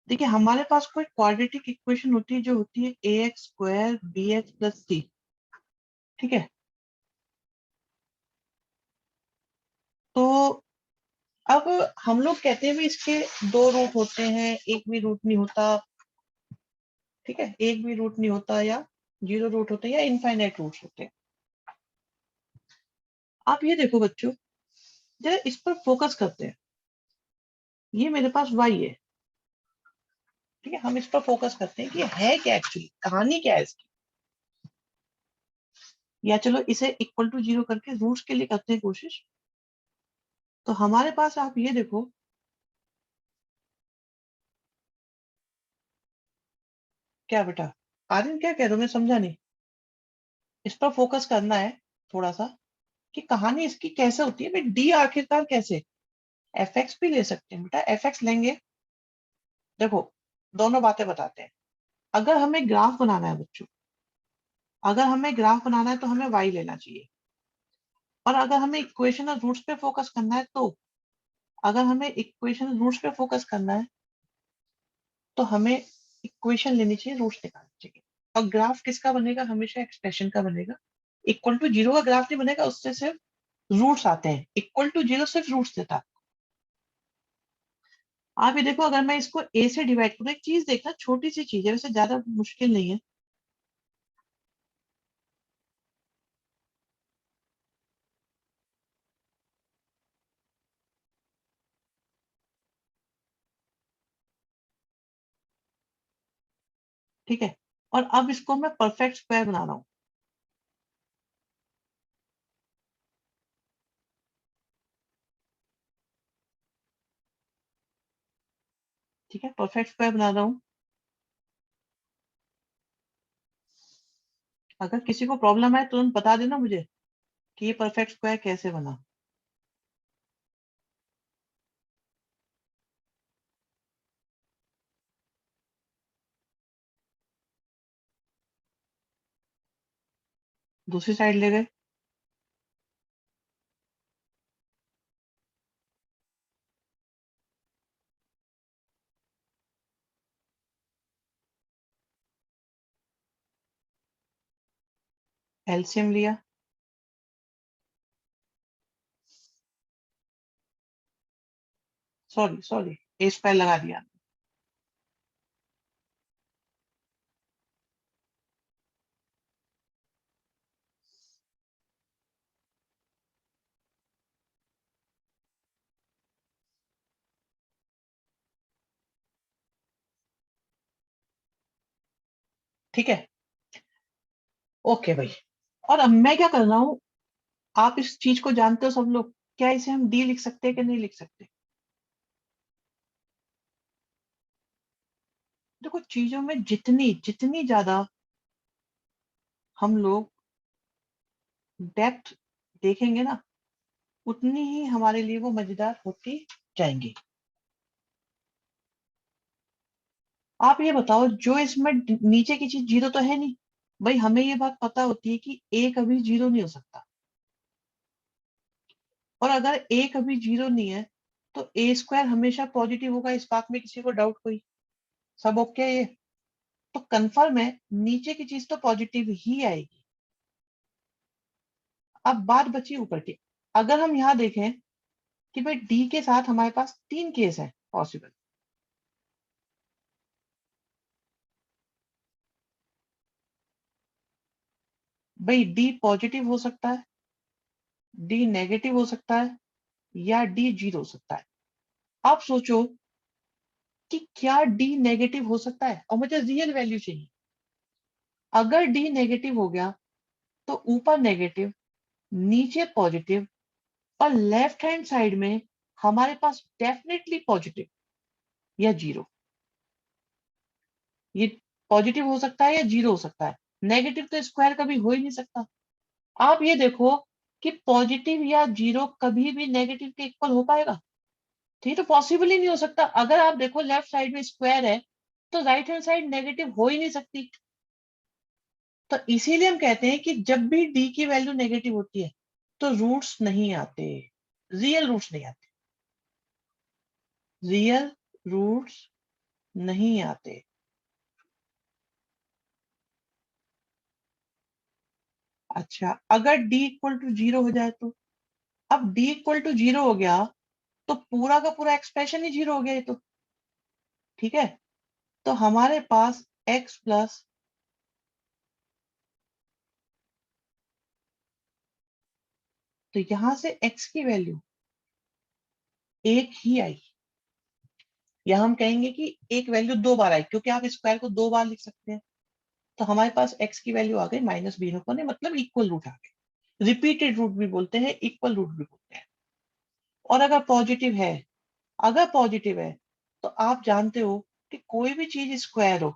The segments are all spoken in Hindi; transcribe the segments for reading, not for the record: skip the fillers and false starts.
देखिए हमारे पास कोई क्वाड्रेटिक इक्वेशन होती है जो होती है ax² bx + c। ठीक है, तो अब हम लोग कहते हैं भी इसके दो रूट होते हैं, एक भी रूट नहीं होता। ठीक है, एक भी रूट नहीं होता, या 0 रूट होते हैं, या इनफाइनाइट रूट्स होते हैं। आप ये देखो बच्चों, जरा इस पर फोकस करते हैं। ये मेरे पास y है। ठीक है, हम इस पर फोकस करते हैं कि है क्या, एक्चुअली कहानी क्या है इसकी। या चलो इसे इक्वल टू 0 करके रूट्स के लिए करते हैं कोशिश। तो हमारे पास आप ये देखो, क्या बेटा आर्यन क्या कह रहे हो, मैं समझा नहीं। इस पर फोकस करना है थोड़ा सा, कि कहानी इसकी कैसे होती है भाई, डी आखिरकार कैसे। एफ एक्स भी ले सकते हैं बेटा, एफ एक्स लेंगे। देखो दोनों बातें बताते हैं। अगर हमें ग्राफ बनाना है बच्चों, अगर हमें ग्राफ बनाना है तो हमें वाई लेना चाहिए। और अगर हमें इक्वेशन और रूट्स पे फोकस करना है, तो अगर हमें इक्वेशन रूट्स पे फोकस करना है तो हमें इक्वेशन लेनी चाहिए, रूट्स निकालनी चाहिए। और ग्राफ किसका बनेगा, हमेशा एक्सप्रेशन का बनेगा। इक्वल टू 0 का ग्राफ नहीं बनेगा, उससे सिर्फ रूट्स आते हैं। इक्वल टू 0 सिर्फ रूट्स देता है। आप ये देखो, अगर मैं इसको ए से डिवाइड करूँ, एक चीज देखना, छोटी सी चीज है, वैसे ज्यादा मुश्किल नहीं है। ठीक है, और अब इसको मैं परफेक्ट स्क्वायर बना रहा हूँ। ठीक है, परफेक्ट स्क्वायर बना रहा हूँ। अगर किसी को प्रॉब्लम है तुरंत बता देना मुझे कि ये परफेक्ट स्क्वायर कैसे बना। दूसरी साइड ले गए। एलसीएम लिया। सॉरी सॉरी, ए स्क्वायर लगा दिया। ठीक है, ओके भाई। और अब मैं क्या कर रहा हूँ, आप इस चीज को जानते हो सब लोग, क्या इसे हम डी लिख सकते हैं कि नहीं लिख सकते। देखो चीजों में जितनी जितनी ज्यादा हम लोग डेप्थ देखेंगे ना, उतनी ही हमारे लिए वो मजेदार होती जाएंगी। आप ये बताओ, जो इसमें नीचे की चीज 0 तो है नहीं। भाई हमें ये बात पता होती है कि ए कभी 0 नहीं हो सकता। और अगर ए कभी 0 नहीं है, तो ए स्क्वायर हमेशा पॉजिटिव होगा, इस बात में किसी को डाउट कोई। सब ओके है ये। तो कंफर्म है, नीचे की चीज तो पॉजिटिव ही आएगी। अब बात बची ऊपर की। अगर हम यहाँ देखें कि भाई डी के साथ हमारे पास 3 केस है पॉसिबल। भाई डी पॉजिटिव हो सकता है, डी नेगेटिव हो सकता है, या डी 0 हो सकता है। आप सोचो कि क्या डी नेगेटिव हो सकता है, और मुझे रियल वैल्यू चाहिए। अगर डी नेगेटिव हो गया, तो ऊपर नेगेटिव, नीचे पॉजिटिव, और लेफ्ट हैंड साइड में हमारे पास डेफिनेटली पॉजिटिव या 0। ये पॉजिटिव हो सकता है या 0 हो सकता है। नेगेटिव तो स्क्वायर कभी हो ही नहीं सकता। आप ये देखो कि पॉजिटिव या 0 कभी भी नेगेटिव के इक्वल हो पाएगा। तो ये तो पॉसिबल ही नहीं हो सकता। अगर आप देखो लेफ्ट साइड में स्क्वायर है, तो राइट हैंड साइड नेगेटिव हो ही नहीं सकती। तो इसीलिए हम कहते हैं कि जब भी डी की वैल्यू नेगेटिव होती है, तो रूट्स नहीं आते, रियल रूट्स नहीं आते। रियल रूट्स नहीं आते। अच्छा, अगर d इक्वल टू 0 हो जाए तो? अब d इक्वल टू 0 हो गया तो पूरा का पूरा एक्सप्रेशन ही 0 हो गया ये तो। ठीक है, तो हमारे पास x प्लस, तो यहां से x की वैल्यू एक ही आई, या हम कहेंगे कि एक वैल्यू दो बार आई, क्योंकि आप स्क्वायर को दो बार लिख सकते हैं। तो हमारे पास x की वैल्यू आ गई माइनस बी अपॉन ए, मतलब इक्वल रूट आ गए। रिपीटेड रूट भी बोलते हैं, इक्वल रूट भी बोलते हैं। और अगर पॉजिटिव है, अगर पॉजिटिव है, तो आप जानते हो कि कोई भी चीज स्क्वायर हो,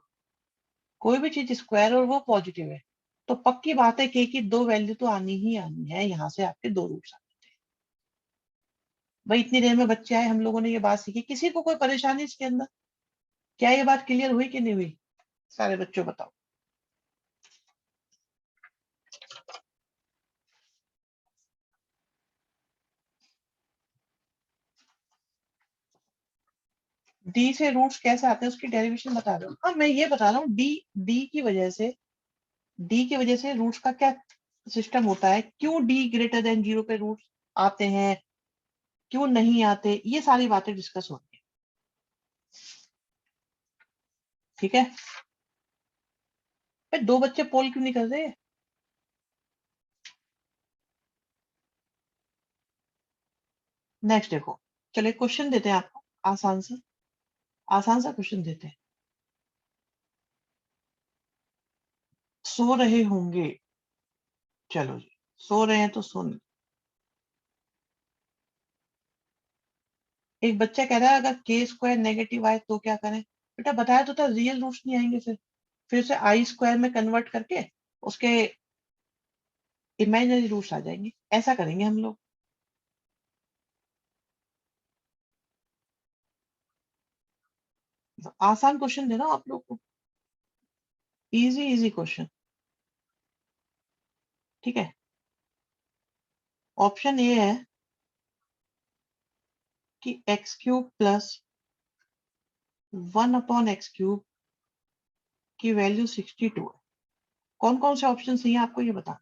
कोई भी चीज स्क्वायर और वो पॉजिटिव है, तो पक्की बात है कि दो वैल्यू तो आनी ही आनी है, यहाँ से आपके दो रूट्स आने थे। भाई इतनी देर में बच्चे आए, हम लोगों ने ये बात सीखी, किसी को कोई परेशानी इसके अंदर? क्या ये बात क्लियर हुई कि नहीं हुई? सारे बच्चों बताओ। डी से रूट्स कैसे आते हैं उसकी डेरिवेशन बता रहे हो? हाँ, मैं ये बता रहा हूँ, डी डी की वजह से, डी की वजह से रूट्स का क्या सिस्टम होता है, क्यों डी ग्रेटर देन जीरो पे रूट्स आते हैं, क्यों नहीं आते, ये सारी बातें डिस्कस होती है। ठीक है, भाई दो बच्चे पोल क्यों नहीं कर रहे? नेक्स्ट देखो, चलो एक क्वेश्चन देते हैं आपको, आसान सा, आसान सा क्वेश्चन देते हैं। सो रहे होंगे, चलो जी, सो रहे हैं तो सुन। एक बच्चा कह रहा है अगर के स्क्वायर नेगेटिव आए तो क्या करें? बेटा बताया तो था, रियल रूट्स नहीं आएंगे, फिर उसे आई स्क्वायर में कन्वर्ट करके उसके इमेजिनरी रूट्स आ जाएंगे, ऐसा करेंगे हम लोग। आसान क्वेश्चन देना आप लोग को, इजी इजी क्वेश्चन। ठीक है, ऑप्शन ए है कि एक्स क्यूब प्लस 1/x³ की वैल्यू 62 है। कौन कौन से ऑप्शन सही है आपको ये बता।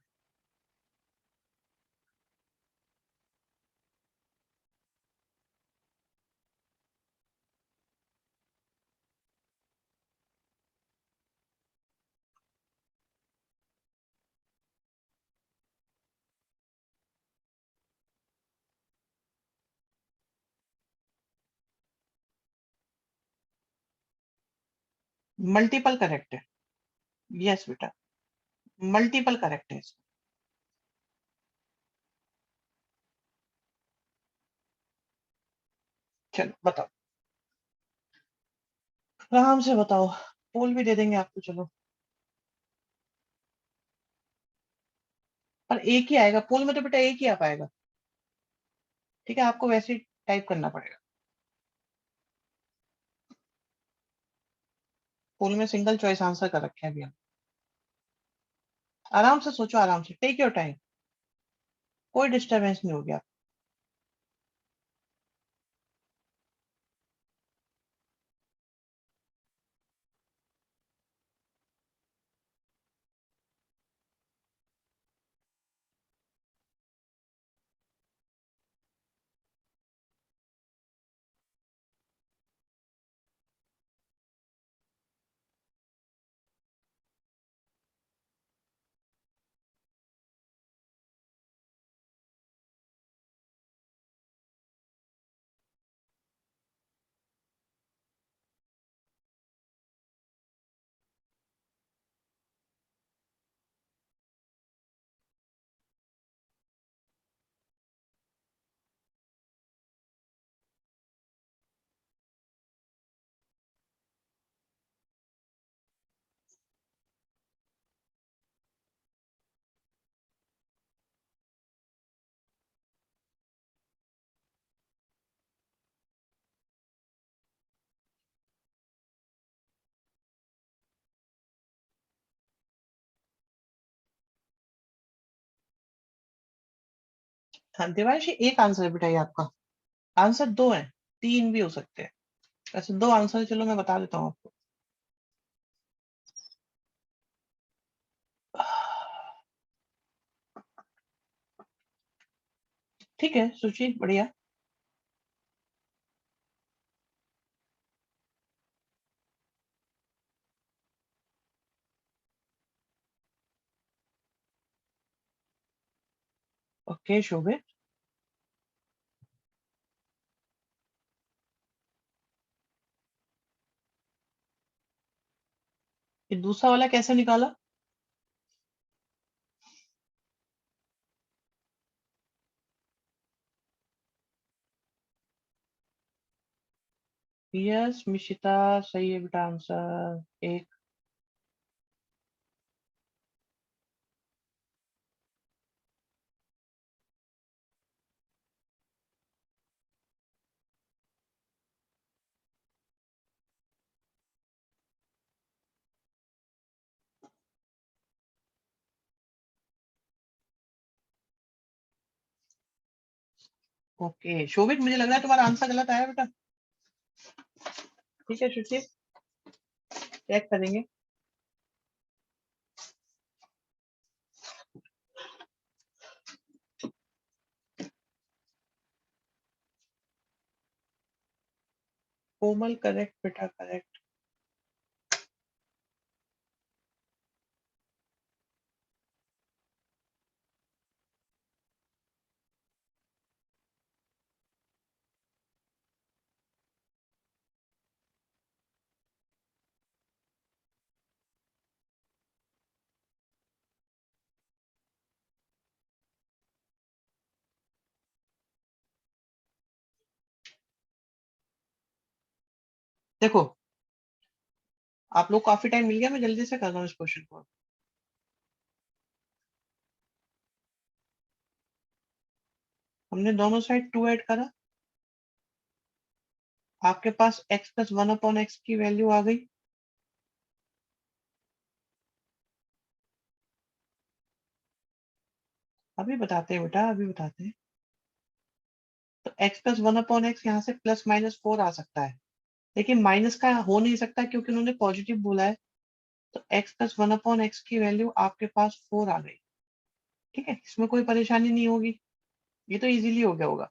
मल्टीपल करेक्ट है। यस बेटा, मल्टीपल करेक्ट है। चलो बताओ, आराम से बताओ, पोल भी दे देंगे आपको, चलो। पर एक ही आएगा पोल में, तो बेटा एक ही आ पाएगा। ठीक है, आपको वैसे ही टाइप करना पड़ेगा। पोल में सिंगल चॉइस आंसर कर रखे हैं अभी हम। आराम से सोचो, आराम से, टेक योर टाइम, कोई डिस्टरबेंस नहीं हो गया। हाँ देवांशी, एक आंसर है बेटा ये आपका, आंसर दो है, तीन भी हो सकते हैं। ऐसे 2 आंसर है, चलो मैं बता देता हूँ आपको। ठीक है सुची, बढ़िया। ओके शोभित। ये दूसरा वाला कैसे निकाला? यस मिशिता, सही है बेटा आंसर एक। ओके शोभित, मुझे लग रहा है तुम्हारा आंसर गलत आया बेटा। ठीक है शुचि, चेक करेंगे। कोमल करेक्ट बेटा, करेक्ट। देखो आप लोग काफी टाइम मिल गया, मैं जल्दी से कर रहा हूँ इस क्वेश्चन को। हमने दोनों साइड 2 ऐड करा, आपके पास x प्लस 1/x की वैल्यू आ गई। अभी बताते हैं बेटा, अभी बताते हैं। तो x प्लस 1/x यहाँ से प्लस माइनस 4 आ सकता है, लेकिन माइनस का हो नहीं सकता क्योंकि उन्होंने पॉजिटिव बोला है। तो x प्लस 1/x की वैल्यू आपके पास 4 आ गई। ठीक है, इसमें कोई परेशानी नहीं होगी, ये तो इजीली हो गया होगा।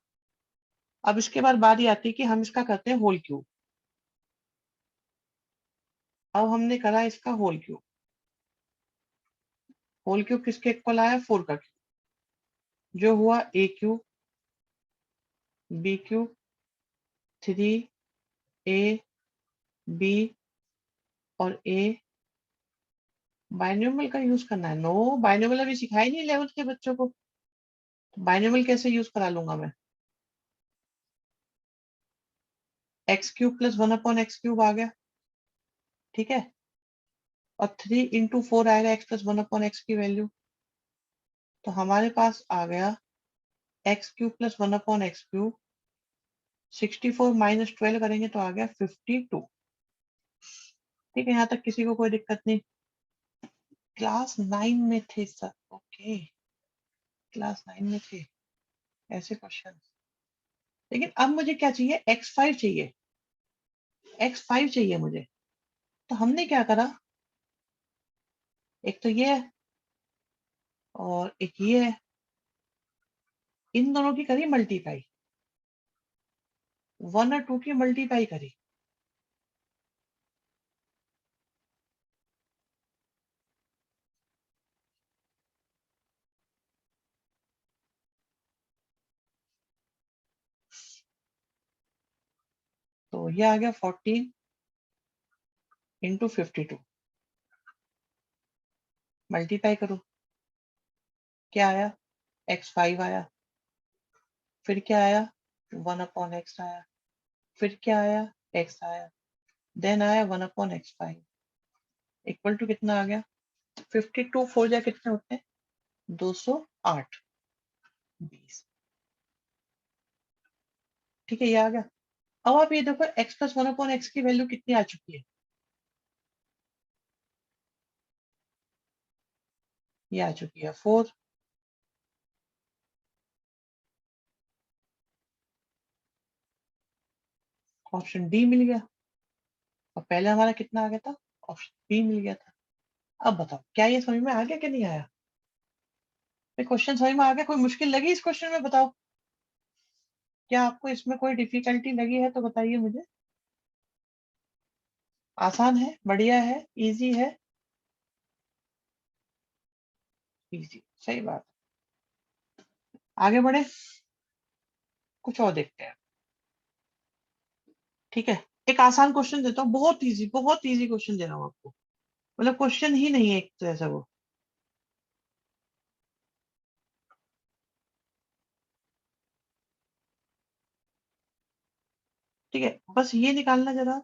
अब इसके बाद बारी आती है कि हम इसका करते हैं होल क्यूब। अब हमने करा इसका होल क्यूब। होल क्यूब किसके इक्वल आया? 4 का क्यूब, जो हुआ a cube b cube 3a b और a। बाइनोमियल का यूज करना है? नो, बाइनोमियल अभी सिखाई नहीं 11th के बच्चों को। बाइनोमियल कैसे यूज करा लूंगा मैं? X cube plus 1/x cube आ गया, ठीक है। और 3 × 4 आएगा x प्लस 1/x की वैल्यू। तो हमारे पास आ गया x cube plus 1/x cube. 64 minus 12 करेंगे तो आ गया 52। ठीक है, यहाँ तक किसी को कोई दिक्कत नहीं? क्लास 9 में थे सर, ओके, क्लास 9 में थे ऐसे क्वेश्चन। लेकिन अब मुझे क्या चाहिए? x5 चाहिए, x5 चाहिए मुझे। तो हमने क्या करा, एक तो ये है और एक ये है, इन दोनों की करी मल्टीप्लाई, 1 और 2 की मल्टीप्लाई करी। तो ये आ गया 14 × 52। मल्टीप्लाई करो, क्या आया? x5 आया, फिर क्या आया? 1/x आया, फिर क्या आया? x आया, देन आया 1/x5 इक्वल टू कितना आ गया? 52 4 जा कितने होते हैं? 208 20। ठीक है, ये आ गया। अब आप ये देखो x प्लस 1/x की वैल्यू कितनी आ चुकी है? ये आ चुकी है 4। ऑप्शन डी मिल गया, और पहले हमारा कितना आ गया था, ऑप्शन बी मिल गया था। अब बताओ क्या ये समझ में आ गया कि नहीं आया? क्वेश्चन समझ में आ गया? कोई मुश्किल लगी इस क्वेश्चन में? बताओ, क्या आपको इसमें कोई डिफिकल्टी लगी है तो बताइए मुझे। आसान है, बढ़िया है, इजी है? इजी, सही बात। आगे बढ़े, कुछ और देखते हैं। ठीक है, एक आसान क्वेश्चन देता हूँ, बहुत इजी क्वेश्चन दे रहा हूँ आपको। मतलब क्वेश्चन ही नहीं है एक तरह से वो। ठीक है, बस ये निकालना जरा,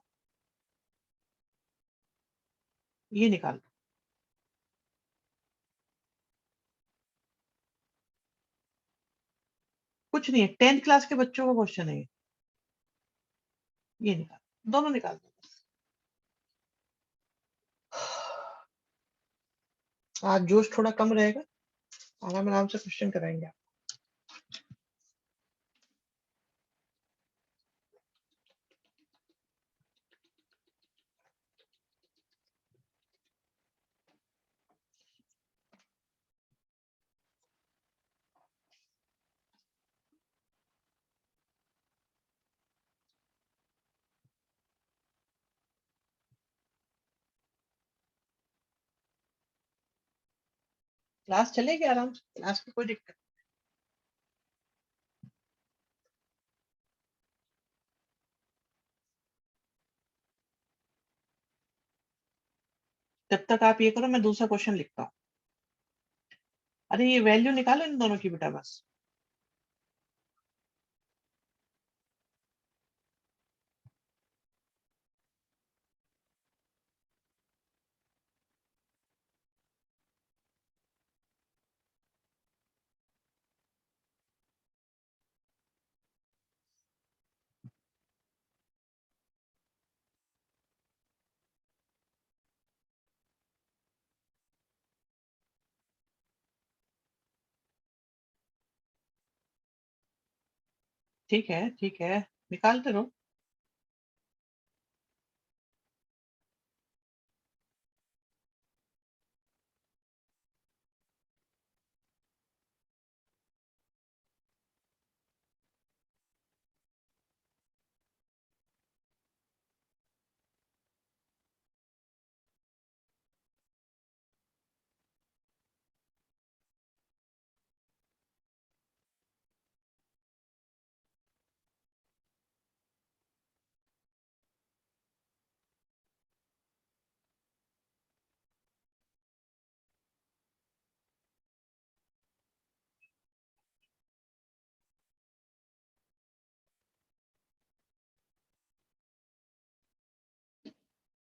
ये निकाल। कुछ नहीं है, 10th क्लास के बच्चों का क्वेश्चन है ये निकाल, दोनों निकाल दो बस। आज जोश थोड़ा कम रहेगा, आराम आराम से क्वेश्चन कराएंगे आप। क्लास चलेगी आराम से, क्लास की कोई दिक्कत। जब तक आप ये करो मैं दूसरा क्वेश्चन लिखता हूँ। अरे ये वैल्यू निकालो इन दोनों की बेटा बस। ठीक है, ठीक है, निकालते रहो।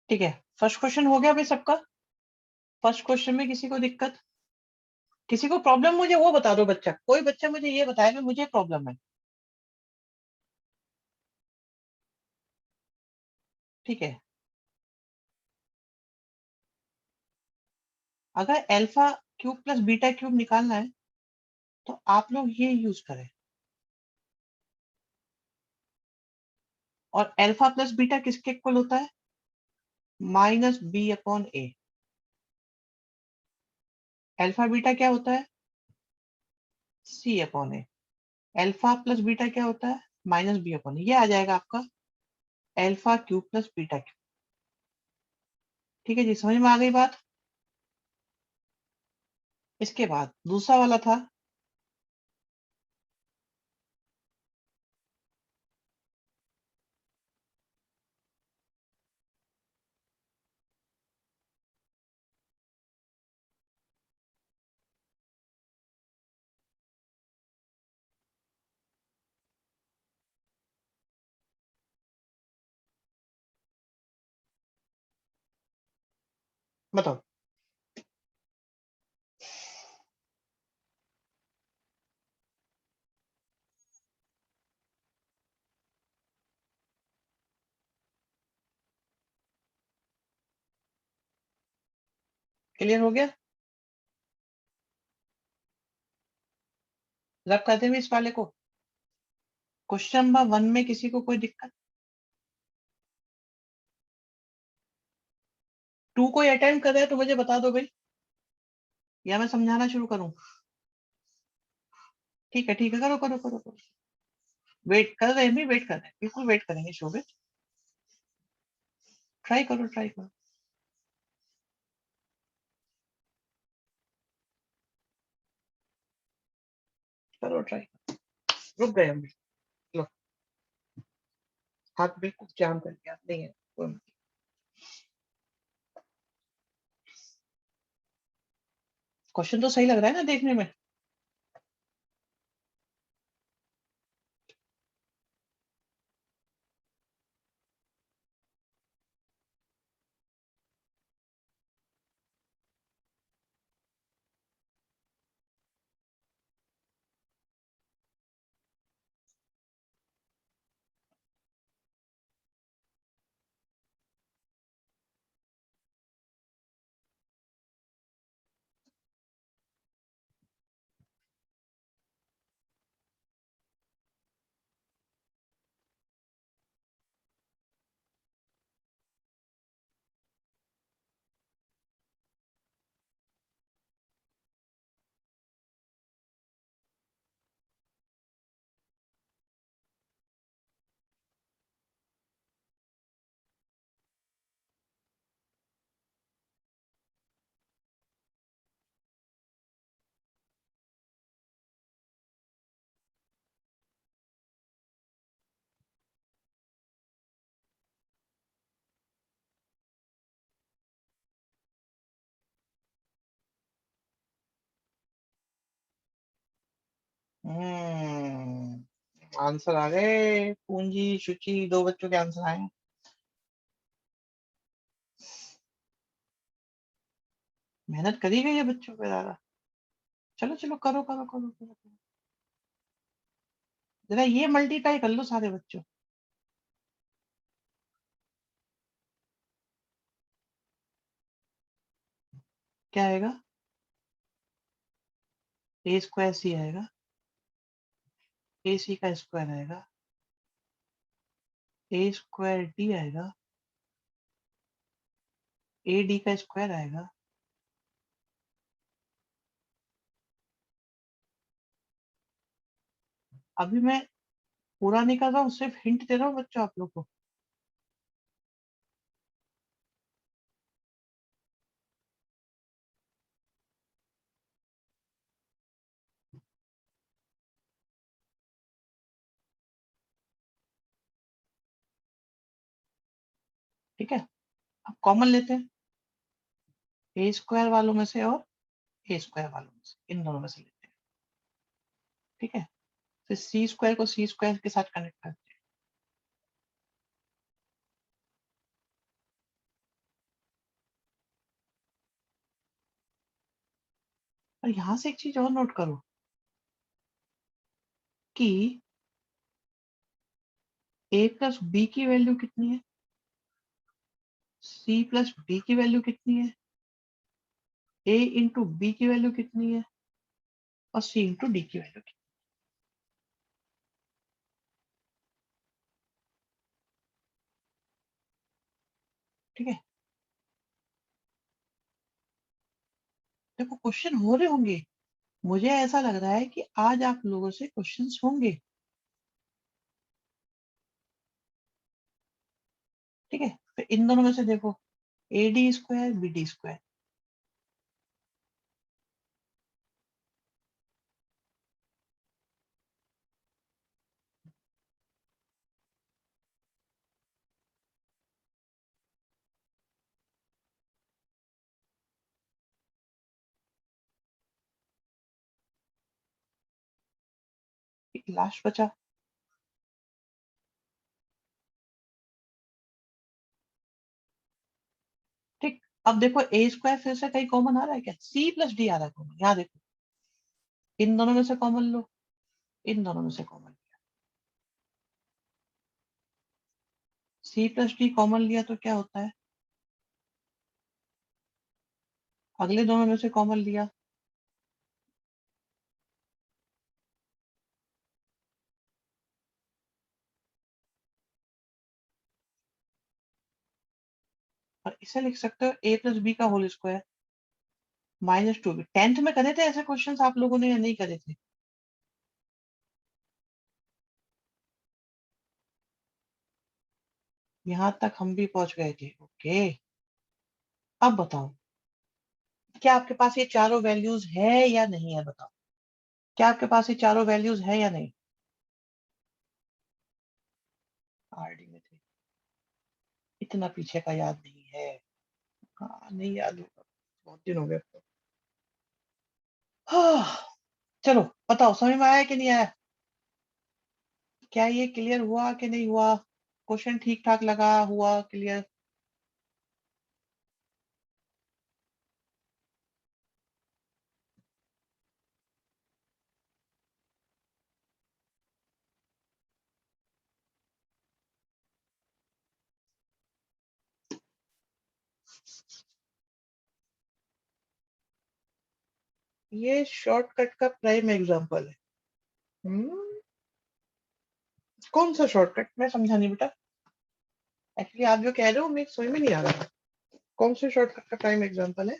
ठीक है, फर्स्ट क्वेश्चन हो गया भाई सबका? फर्स्ट क्वेश्चन में किसी को दिक्कत, किसी को प्रॉब्लम? मुझे वो बता दो बच्चा, कोई बच्चा मुझे ये बताया कि मुझे प्रॉब्लम है। ठीक है, अगर alpha cube plus beta cube निकालना है तो आप लोग ये यूज करें। और अल्फा प्लस बीटा किसके इक्वल होता है? माइनस बी अपॉन ए। अल्फा बीटा क्या होता है? सी अपॉन ए। अल्फा प्लस बीटा क्या होता है? माइनस बी अपॉन ए। ये आ जाएगा आपका alpha cube plus beta cube. ठीक है जी, समझ में आ गई बात? इसके बाद दूसरा वाला था, बताओ। क्लियर हो गया? रब कर दें इस वाले को। क्वेश्चन नंबर 1 में किसी को कोई दिक्कत? टू कोई अटेम्प्ट कर रहा है तो मुझे बता दो भाई, या मैं समझाना शुरू करूं? ठीक है ठीक है, करो करो करो करो। वेट कर रहे हैं, भी वेट कर रहे हैं, बिल्कुल वेट करेंगे शोभित। ट्राई करो ट्राई करो। करो ट्राई। रुक गए हम। लो, हाथ बिल्कुल जाम कर दिया, नहीं है कोई। क्वेश्चन तो सही लग रहा है ना देखने में? आंसर आ गए, पूंजी शुचि, दो बच्चों के आंसर आए हैं। मेहनत करी गई है बच्चों पे ज्यादा। चलो चलो करो करो करो करो करो। जरा ये मल्टीप्लाई कर लो सारे बच्चों। क्या आएगा? ए स्क्वायर सी आएगा, ए सी का स्क्वायर आएगा, ए स्क्वायर डी आएगा, ए डी का स्क्वायर आएगा। अभी मैं पूरा नहीं कर रहा हूँ, सिर्फ हिंट दे रहा हूँ बच्चों आप लोग को। ठीक है, अब कॉमन लेते हैं, ए स्क्वायर वालों में से और ए स्क्वायर वालों में से, इन दोनों में से लेते हैं। ठीक है, फिर सी स्क्वायर को सी स्क्वायर के साथ कनेक्ट करते हैं। और यहाँ से एक चीज और नोट करो कि ए प्लस बी की वैल्यू कितनी है, सी प्लस डी की वैल्यू कितनी है, ए इंटू बी की वैल्यू कितनी है, और सी इंटू डी की वैल्यू कितनी है। ठीक है, देखो क्वेश्चन हो रहे होंगे, मुझे ऐसा लग रहा है कि आज आप लोगों से क्वेश्चंस होंगे। ठीक है, फिर इन दोनों में से देखो, A D square B D square. Last बचा। ठीक, अब देखो ए स्क्वायर फिर से कहीं कॉमन आ रहा है क्या? सी प्लस डी आ रहा है कॉमन, यहाँ देखो, इन दोनों में से कॉमन लो, इन दोनों में से कॉमन लिया, सी प्लस डी कॉमन लिया तो क्या होता है? अगले दोनों में से कॉमन लिया, और इसे लिख सकते हो a प्लस बी का होल स्क्वायर -2b। 10th में करे थे ऐसे क्वेश्चंस आप लोगों ने या नहीं करे थे? यहां तक हम भी पहुंच गए थे। ओके, अब बताओ, क्या आपके पास ये चारों वैल्यूज है या नहीं है? बताओ, क्या आपके पास ये चारों वैल्यूज है या नहीं? आरडी में थे, इतना पीछे का याद नहीं है। हाँ, नहीं याद होगा, बहुत दिन हो गए अब तो। हाँ, चलो बताओ, समझ में आया कि नहीं आया? क्या ये क्लियर हुआ कि नहीं हुआ? क्वेश्चन ठीक ठाक लगा, हुआ क्लियर? ये शॉर्टकट का प्राइम एग्जांपल है। हम्म, कौन सा शॉर्टकट? मैं समझा नहीं बेटा। एक्चुअली आप जो कह रहे हो मेरे समझ में नहीं आ रहा। कौन से शॉर्टकट का प्राइम एग्जांपल है?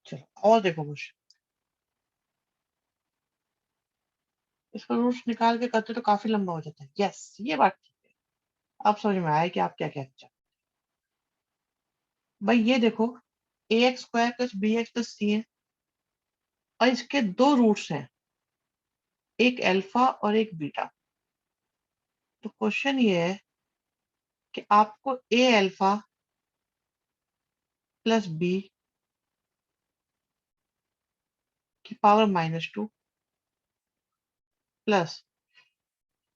चलो और देखो कुछ। इसका रूट्स निकाल के करते तो काफी लंबा हो जाता है। यस, ये बात ठीक है। अब समझ में आया कि आप क्या कहना चाहते हैं। भाई ये देखो, a x square plus b x plus c है, और इसके दो रूट्स हैं, एक अल्फा और एक बीटा। तो क्वेश्चन ये है कि आपको ए अल्फा प्लस बी की power -2 plus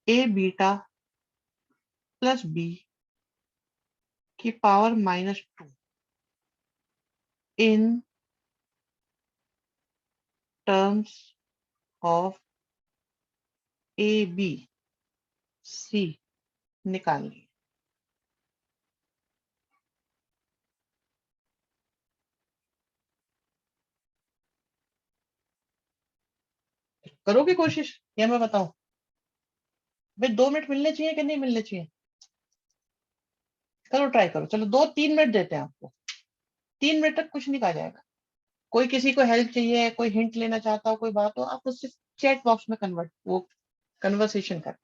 A beta plus B की power -2 in terms of A B C निकालनी है। करोगे कोशिश या मैं बताऊं? भाई 2 मिनट मिलने चाहिए कि नहीं मिलने चाहिए? करो, ट्राई करो। चलो 2-3 मिनट देते हैं आपको। 3 मिनट तक कुछ नहीं कहा जाएगा। कोई किसी को हेल्प चाहिए, कोई हिंट लेना चाहता हो, कोई बात हो, आप उससे चैट बॉक्स में कन्वर्ट वो कन्वर्सेशन कर।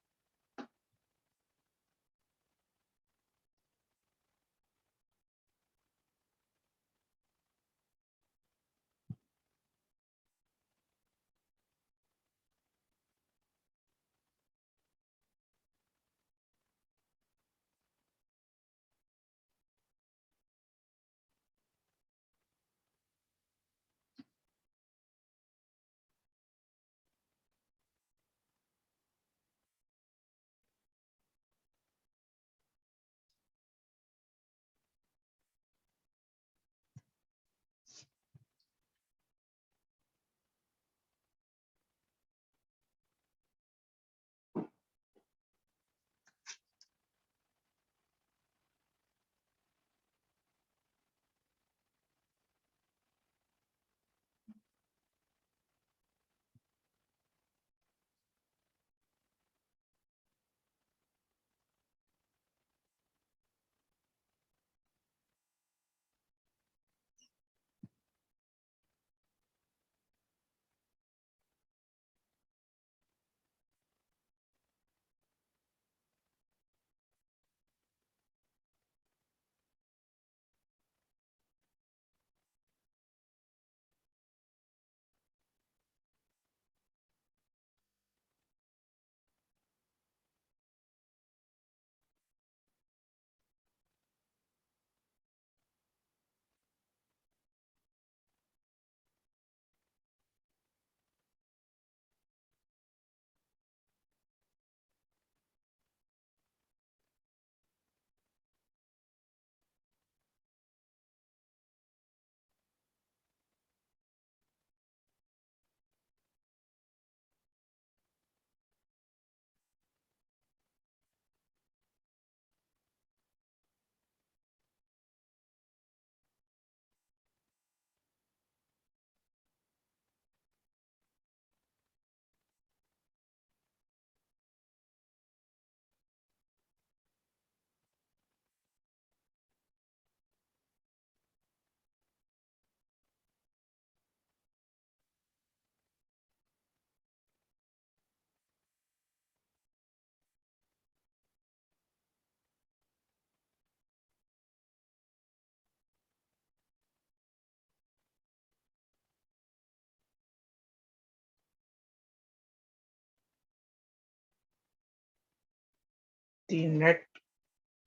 3 मिनट,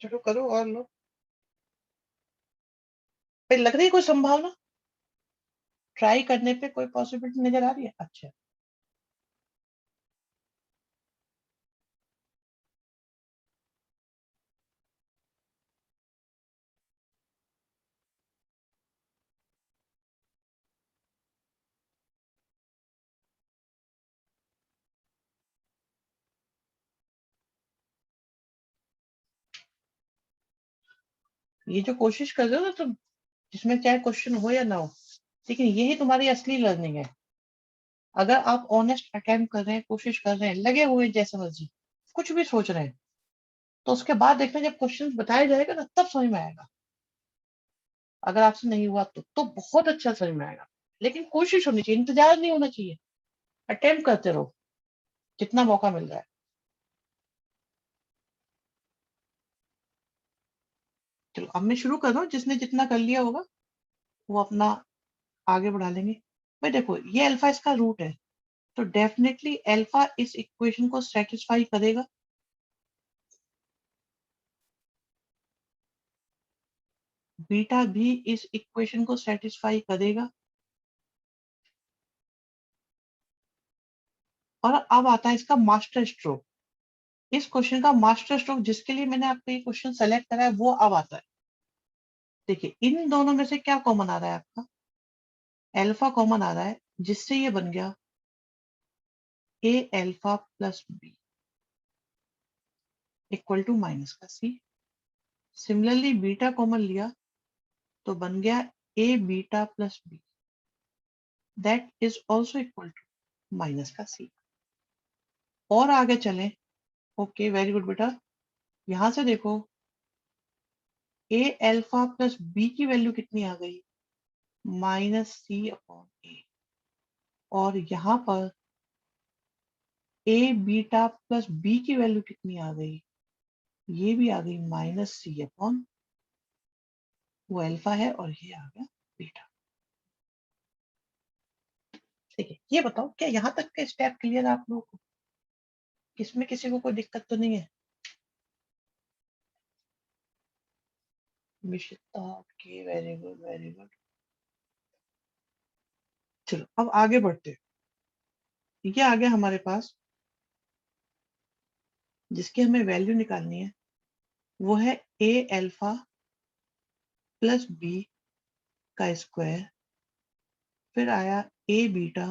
चलो करो और लो। भाई लग रही है कोई संभावना, ट्राई करने पे कोई पॉसिबिलिटी नजर आ रही है? अच्छा, ये जो कोशिश कर रहे हो ना तुम, जिसमें चाहे क्वेश्चन हो या ना हो, लेकिन यही तुम्हारी असली लर्निंग है। अगर आप ऑनेस्ट अटेम्प्ट कर रहे हैं, कोशिश कर रहे हैं, लगे हुए हैं जैसे मर्जी, कुछ भी सोच रहे हैं, तो उसके बाद देखना जब क्वेश्चन बताया जाएगा ना, तब समझ में आएगा। अगर आपसे नहीं हुआ तो बहुत अच्छा समझ में आएगा। लेकिन कोशिश होनी चाहिए, इंतजार नहीं होना चाहिए, अटेम्प्ट करते रहो जितना मौका मिल रहा है। चलो अब मैं शुरू कर रहा हूँ, जिसने जितना कर लिया होगा वो अपना आगे बढ़ा लेंगे। भाई देखो, ये अल्फा इसका रूट है, तो डेफिनेटली अल्फा इस इक्वेशन को सेटिस्फाई करेगा। बीटा भी इस इक्वेशन को सेटिस्फाई करेगा। और अब आता है इसका मास्टर स्ट्रोक। इस क्वेश्चन का मास्टर स्ट्रोक जिसके लिए मैंने आपको ये क्वेश्चन सेलेक्ट करा है, वो अब आता है। देखिए इन दोनों में से क्या कॉमन आ रहा है आपका? अल्फा कॉमन आ रहा है, जिससे ये बन गया A alpha plus B equal to minus का सी। सिमिलरली बीटा कॉमन लिया तो बन गया A beta plus B, that is also equal to minus का सी। और आगे चलें, ओके वेरी गुड बेटा, यहां से देखो ए अल्फा प्लस बी की वैल्यू कितनी आ गई? माइनस सी अपॉन ए। और यहाँ पर ए बीटा प्लस बी की वैल्यू कितनी आ गई? ये भी आ गई माइनस सी अपॉन, वो अल्फा है और ये आ गया बीटा। ठीक है, ये बताओ क्या यहाँ तक के स्टेप क्लियर है आप लोगों को? इसमें किसी को कोई दिक्कत तो नहीं है? Mishita, okay very good very good. चलो अब आगे बढ़ते हैं। ये आ गया हमारे पास, जिसकी हमें वैल्यू निकालनी है, वो है ए अल्फा प्लस बी का स्क्वायर, फिर आया ए बीटा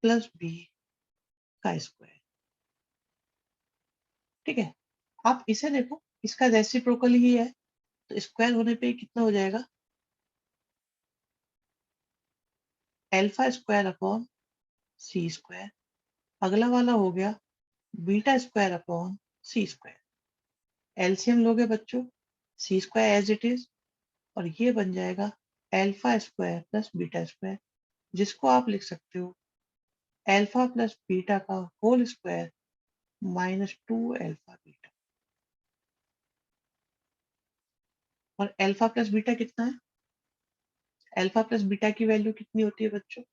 प्लस बी का स्क्वायर। ठीक है, आप इसे देखो, इसका रेसिप्रोकल ही है, तो स्क्वायर होने पे कितना हो जाएगा? Alpha square upon C square. अगला वाला हो गया beta square upon C square. LCM लोगे बच्चों, C square as it is, और ये बन जाएगा alpha square plus beta square, जिसको आप लिख सकते हो अल्फा प्लस बीटा का whole square minus 2 alpha beta. और अल्फा प्लस बीटा कितना है? अल्फा प्लस बीटा की वैल्यू कितनी होती है बच्चों?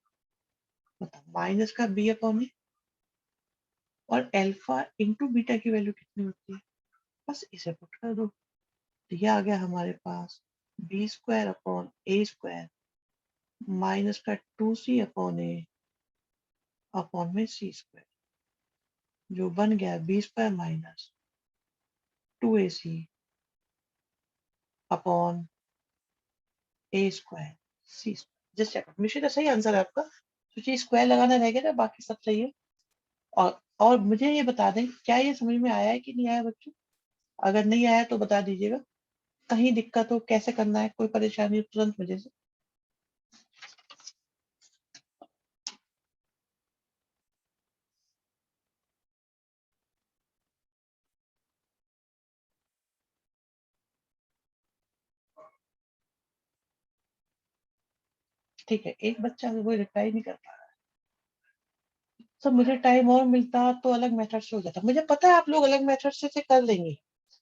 बताओ, माइनस का बी अपॉन ए। और अल्फा इंटू बीटा की वैल्यू कितनी होती है? बस इसे पुट कर दो, तो ये आ गया हमारे पास B square upon a square minus का 2c अपॉन ए अपॉन में सी स्क्वायर, जो बन गया b square minus 2ac upon a square c square. Just check, निश्चित सही आंसर है आपका। सोचिए स्क्वायर लगाना रह गया था, बाकी सब सही है। और मुझे ये बता दें, क्या ये समझ में आया है कि नहीं आया बच्चों? अगर नहीं आया तो बता दीजिएगा, कहीं दिक्कत हो, कैसे करना है, कोई परेशानी हो तुरंत मुझे से। ठीक है, एक बच्चा कोई रिप्लाई नहीं कर पा रहा। सब मुझे टाइम और मिलता तो अलग मेथड से हो जाता, मुझे पता है आप लोग अलग मेथड से कर लेंगे।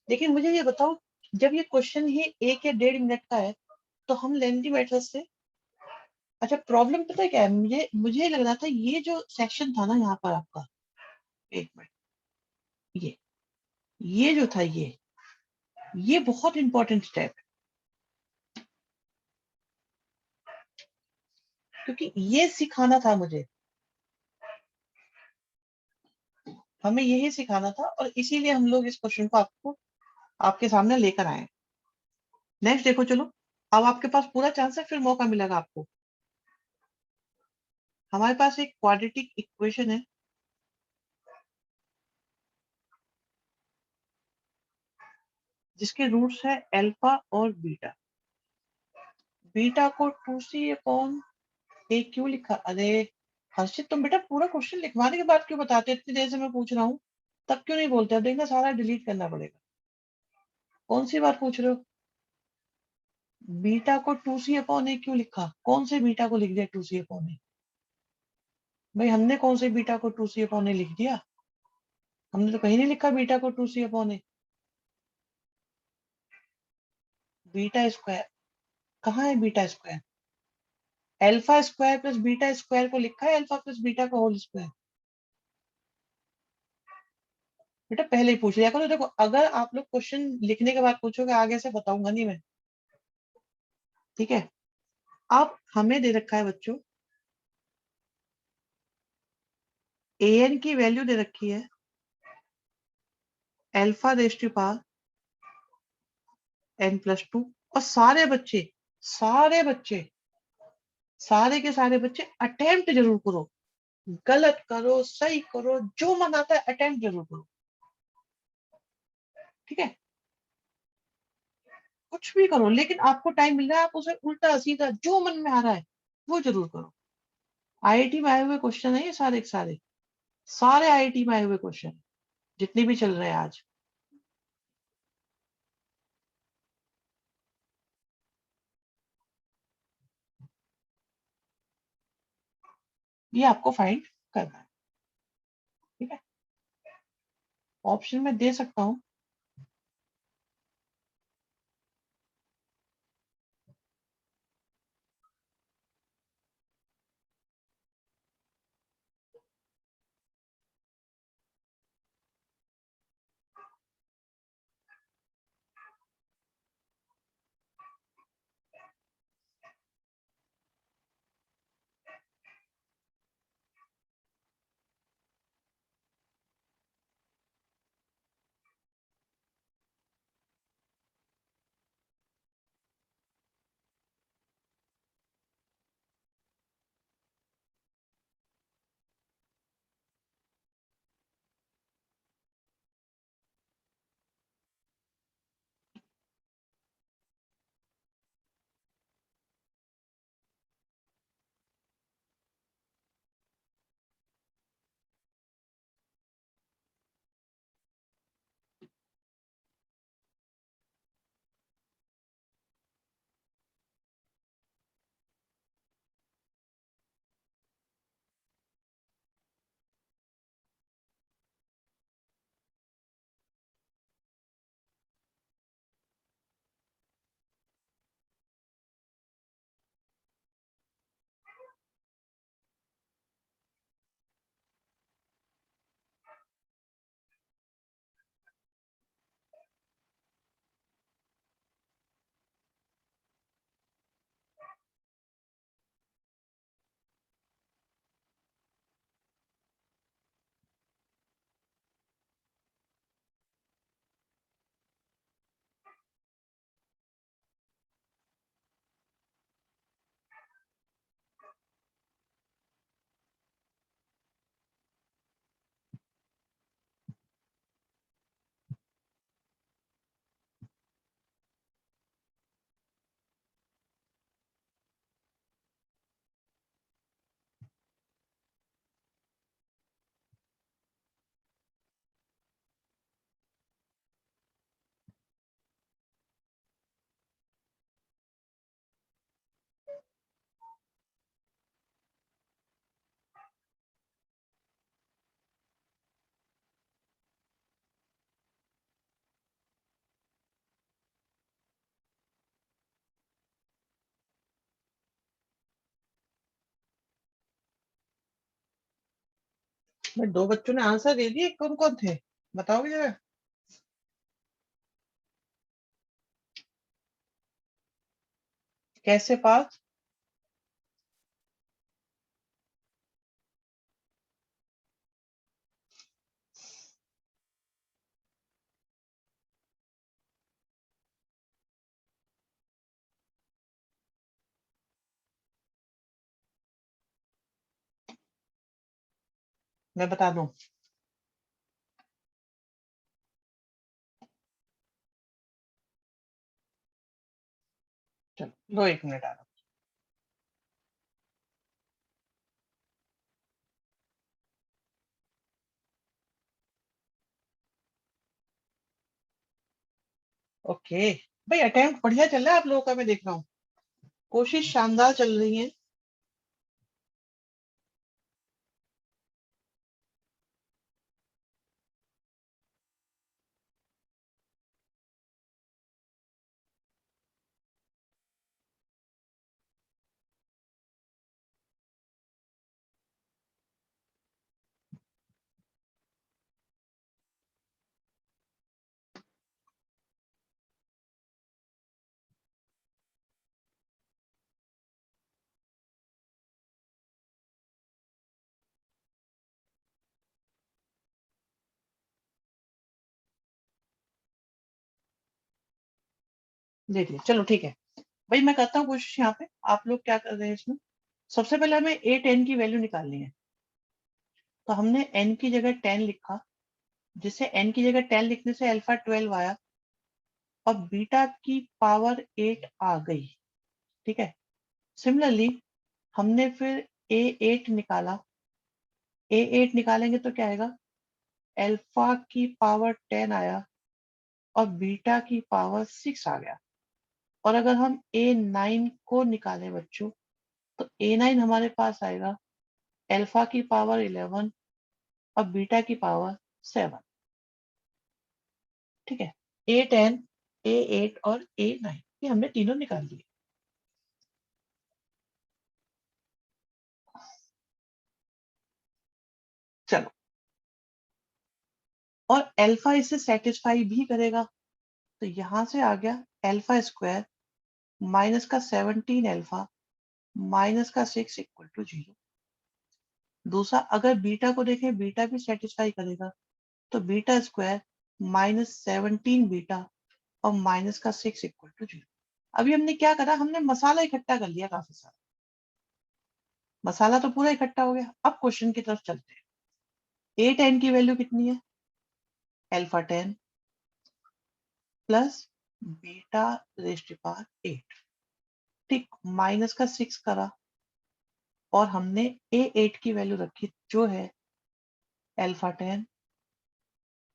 लेकिन मुझे ये बताओ, जब ये क्वेश्चन ही 1 या 1.5 मिनट का है, तो हम लेंथी मेथड से। अच्छा, प्रॉब्लम पता है क्या है? मुझे मुझे लग रहा था ये जो सेक्शन था ना यहाँ पर आपका, 1 मिनट, ये जो था ये बहुत इंपॉर्टेंट स्टेप, क्योंकि ये सिखाना था मुझे, हमें यही सिखाना था, और इसीलिए हम लोग इस क्वेश्चन को आपको आपके सामने लेकर आए। नेक्स्ट देखो, चलो अब आपके पास पूरा चांस है, फिर मौका मिलेगा आपको। हमारे पास एक क्वाड्रेटिक इक्वेशन है जिसके रूट्स है अल्फा और बीटा। बीटा को 2c अपॉन ए क्यों लिखा? अरे हर्षित, तुम बेटा पूरा क्वेश्चन लिखवाने के बाद क्यों बताते? इतनी देर से मैं पूछ रहा हूँ, तब क्यों नहीं बोलते? अब देखना सारा डिलीट करना पड़ेगा। कौन सी बात पूछ रहे हो? बीटा को 2c अपॉन ए क्यों लिखा? कौन से बीटा को लिख दिया 2c अपॉन ए? भाई हमने कौन से बीटा को 2c अपॉन ए लिख दिया? हमने तो कहीं नहीं लिखा बीटा को 2c अपॉन ए। बीटा स्क्वायर कहाँ है? Beta square alpha square plus beta square को लिखा है अल्फा प्लस बीटा का होल स्क्वायर। बेटा पहले ही पूछ लिया करो। देखो अगर आप लोग क्वेश्चन लिखने के बाद पूछोगे, आगे से बताऊंगा नहीं मैं, ठीक है? अब हमें दे रखा है बच्चों, ए एन की वैल्यू दे रखी है alpha raise to power N plus two, और सारे बच्चे सारे के सारे बच्चे अटेम्प्ट जरूर करो। गलत करो सही करो, जो मन आता है अटेम्प्ट जरूर करो, ठीक है? कुछ भी करो, लेकिन आपको टाइम मिल रहा है, आप उसे उल्टा सीधा जो मन में आ रहा है वो जरूर करो। आईआईटी में आए हुए क्वेश्चन है ये सारे के सारे, सारे आईआईटी में आए हुए क्वेश्चन जितने भी चल रहे हैं आज। ये आपको फाइंड करना है, ठीक है? ऑप्शन में दे सकता हूँ। मैं दो बच्चों ने आंसर दे दिए, कौन कौन थे? बताओगे जरा। कैसे पाथ? मैं बता दूं। चलो लो 1 मिनट आ रहा हूँ। ओके भाई, अटेम्प्ट बढ़िया चल रहा है आप लोगों का, मैं देख रहा हूँ। कोशिश शानदार चल रही है। देखिए चलो ठीक है भाई, मैं करता हूँ कोशिश यहाँ पे। आप लोग क्या कर रहे हैं इसमें? सबसे पहले हमें ए 10 की वैल्यू निकालनी है। तो हमने एन की जगह 10 लिखा, जिससे एन की जगह 10 लिखने से अल्फा 12 आया और बीटा की पावर 8 आ गई। ठीक है। सिमिलरली हमने फिर ए 8 निकाला। ए 8 निकालेंगे तो क्या आएगा? अल्फा की पावर 10 आया और बीटा की पावर 6 आ गया। और अगर हम ए 9 को निकालें बच्चों, तो ए 9 हमारे पास आएगा अल्फा की पावर 11 और बीटा की पावर 7। ठीक है। ए 10, ए 8 और ए 9 ये हमने तीनों निकाल लिए। चलो, और अल्फा इसे सेटिस्फाई भी करेगा। तो यहां से आ गया अल्फा स्क्वायर माइनस का 17 अल्फा माइनस का 6 इक्वल टू 0। दूसरा, अगर बीटा को देखें, बीटा भी सेटिस्फाई करेगा। तो बीटा स्क्वायर माइनस 17 बीटा और माइनस का 6 इक्वल टू 0। अभी हमने क्या करा? हमने मसाला इकट्ठा कर लिया काफी सारा। मसाला तो पूरा इकट्ठा हो गया। अब क्वेश्चन की तरफ चलते हैं। ए 10 की वैल्यू कितनी है? Alpha 10 plus beta rest power 8। ठीक, माइनस का 6 करा और हमने ए 8 की वैल्यू रखी जो है अल्फा 10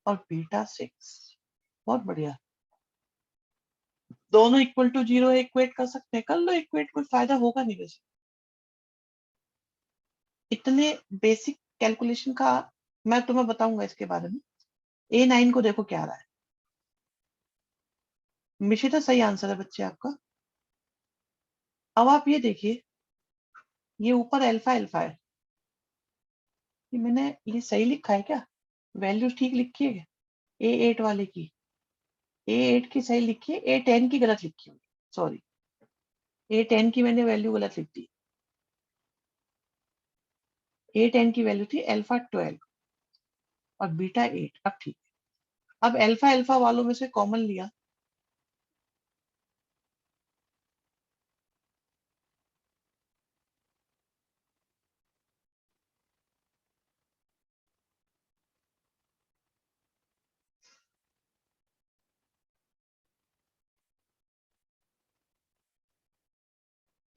और बीटा 6। बहुत बढ़िया। दोनों इक्वल टू 0 इक्वेट कर सकते हैं, कर लो इक्वेट, कोई फायदा होगा नहीं वैसे। इतने बेसिक कैलकुलेशन का मैं तुम्हें बताऊंगा इसके बारे में। ए 9 को देखो क्या आ रहा है। मिशिता सही आंसर है बच्चे आपका। अब आप ये देखिए, ये ऊपर अल्फा अल्फा है। ये मैंने ये सही लिखा है क्या? वैल्यूज ठीक लिखी है क्या? ए 8 वाले की, ए 8 की सही लिखी है, ए 10 की गलत लिखी हुई। सॉरी, ए 10 की मैंने वैल्यू गलत लिख दी। ए 10 की वैल्यू थी अल्फा 12 और बीटा 8। अब ठीक है। अब अल्फा अल्फा वालों में से कॉमन लिया।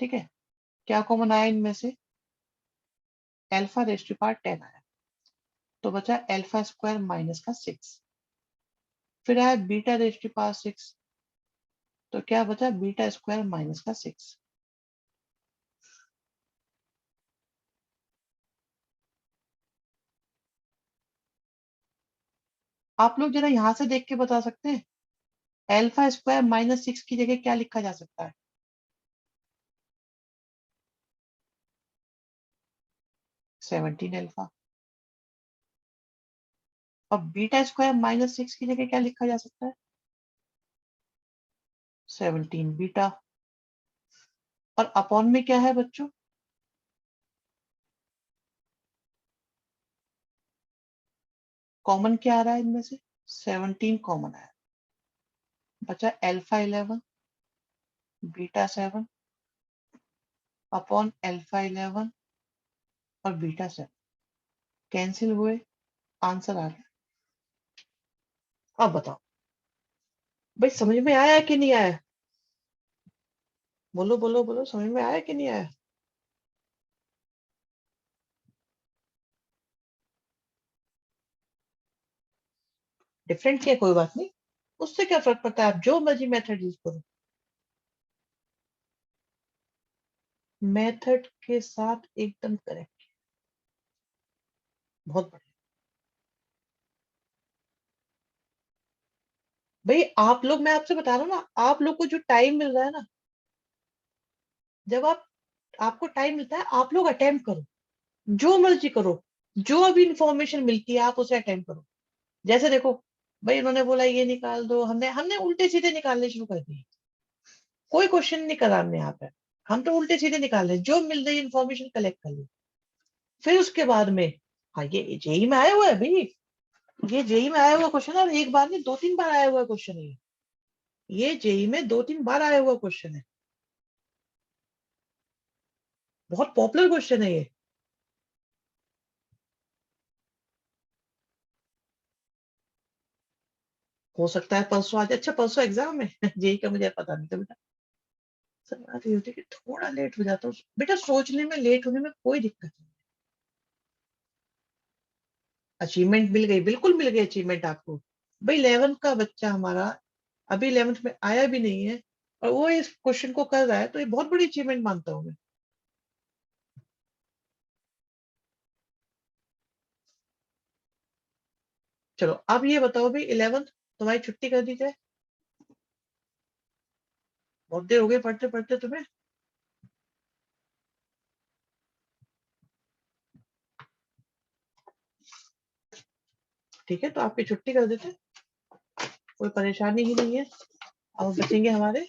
ठीक है। क्या कॉमन आया इनमें से? अल्फा रेस्ट टू पावर 10 आया। तो बचा अल्फा स्क्वायर माइनस का 6। फिर आया बीटा रेस्ट टू पावर 6। तो क्या बचा? बीटा स्क्वायर माइनस का 6। आप लोग जरा यहां से देख के बता सकते हैं अल्फा स्क्वायर माइनस 6 की जगह क्या लिखा जा सकता है? 17 अल्फा। अब बीटा स्क्वायर -6 की जगह क्या लिखा जा सकता है? 17 बीटा। और अपॉन में क्या है बच्चों? कॉमन क्या आ रहा है इनमें से? 17 कॉमन है, बचा अल्फा 11 बीटा 7 अपॉन अल्फा 11 और बीटा 7 कैंसिल हुए, आंसर आ गया। अब बताओ भाई, समझ में आया कि नहीं आया? बोलो बोलो बोलो, समझ में आया कि नहीं आया? डिफरेंट किया कोई बात नहीं, उससे क्या फर्क पड़ता है, आप जो मर्जी मेथड यूज करो। मेथड के साथ एकदम करेक्ट, बहुत बढ़िया। भाई आप लोग, मैं आपसे बता रहा हूँ ना, आप लोग को जो टाइम मिल रहा है ना, जब आपको टाइम मिलता है, आप लोग अटेम्प्ट करो, जो मर्जी करो, जो अभी इंफॉर्मेशन मिलती है आप उसे अटेम्प्ट करो। जैसे देखो भाई, उन्होंने बोला ये निकाल दो, हमने हमने उल्टे सीधे निकालने शुरू कर दिए, कोई क्वेश्चन नहीं करा हमने यहाँ पे, हम तो उल्टे सीधे निकाल रहे, जो मिल रही इंफॉर्मेशन कलेक्ट कर ली। फिर उसके बाद में, हाँ ये जेई में आया हुआ है भाई, ये जेई में आया हुआ क्वेश्चन है, और एक बार नहीं 2-3 बार आया हुआ क्वेश्चन है ये जेई में 2-3 बार आया हुआ क्वेश्चन है, बहुत पॉपुलर क्वेश्चन है ये। हो सकता है परसों आज, अच्छा परसों एग्जाम है जेई का, मुझे पता नहीं था बेटा। सर बात ये होती है कि थोड़ा लेट हो जाता हूँ बेटा, सोचने में लेट होने में कोई दिक्कत नहीं। अचीवमेंट मिल गई, बिल्कुल मिल गई अचीवमेंट आपको। भाई 11th का बच्चा हमारा अभी 11th में आया भी नहीं है, और वो इस क्वेश्चन को कर रहा है, तो ये बहुत बड़ी अचीवमेंट मानता हूँ मैं। चलो अब ये बताओ भाई, 11th तुम्हारी छुट्टी कर दी जाए? बहुत देर हो गई पढ़ते पढ़ते तुम्हें। ठीक है, तो आपकी छुट्टी कर देते हैं, कोई परेशानी ही नहीं है। अब बचेंगे हमारे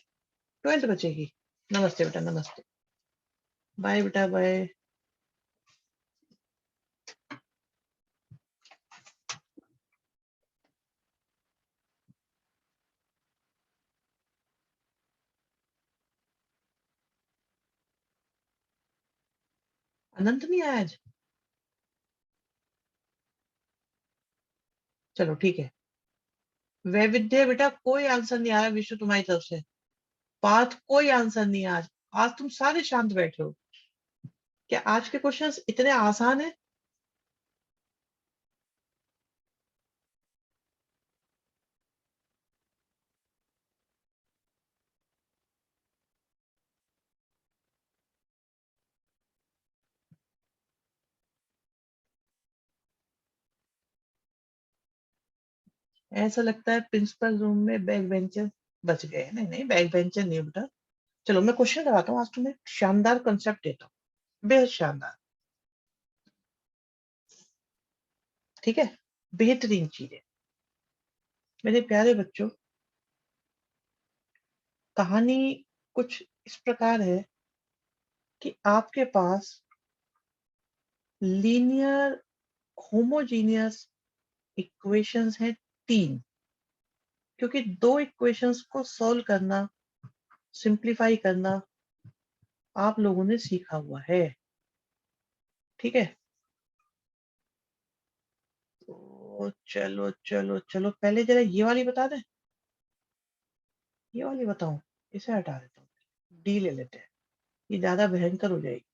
12th बचेगी। नमस्ते बेटा, नमस्ते, बाय बेटा, बाय। अनंत नहीं आया आज? चलो ठीक है। वैविध्य बेटा कोई आंसर नहीं आया विश्व तुम्हारी तरफ से, पार्थ कोई आंसर नहीं आज। आज तुम सारे शांत बैठे हो। क्या आज के क्वेश्चंस इतने आसान है? ऐसा लगता है प्रिंसिपल रूम में बैक बेंचर बच गए। नहीं नहीं, बैक बेंचर नहीं बेटा। चलो मैं क्वेश्चन कराता हूँ आज तुम्हें, शानदार कंसेप्ट देता हूँ, बेहद शानदार। ठीक है, बेहतरीन चीज है। मेरे प्यारे बच्चों, कहानी कुछ इस प्रकार है कि आपके पास लीनियर होमोजीनियस इक्वेशंस हैं 3, क्योंकि दो इक्वेशंस को सॉल्व करना, सिंप्लीफाई करना आप लोगों ने सीखा हुआ है। ठीक है, तो चलो चलो चलो, पहले जरा ये वाली बता दें, ये वाली बताऊं? इसे हटा देता हूँ, डी ले लेते हैं, ये ज्यादा भयंकर हो जाएगी।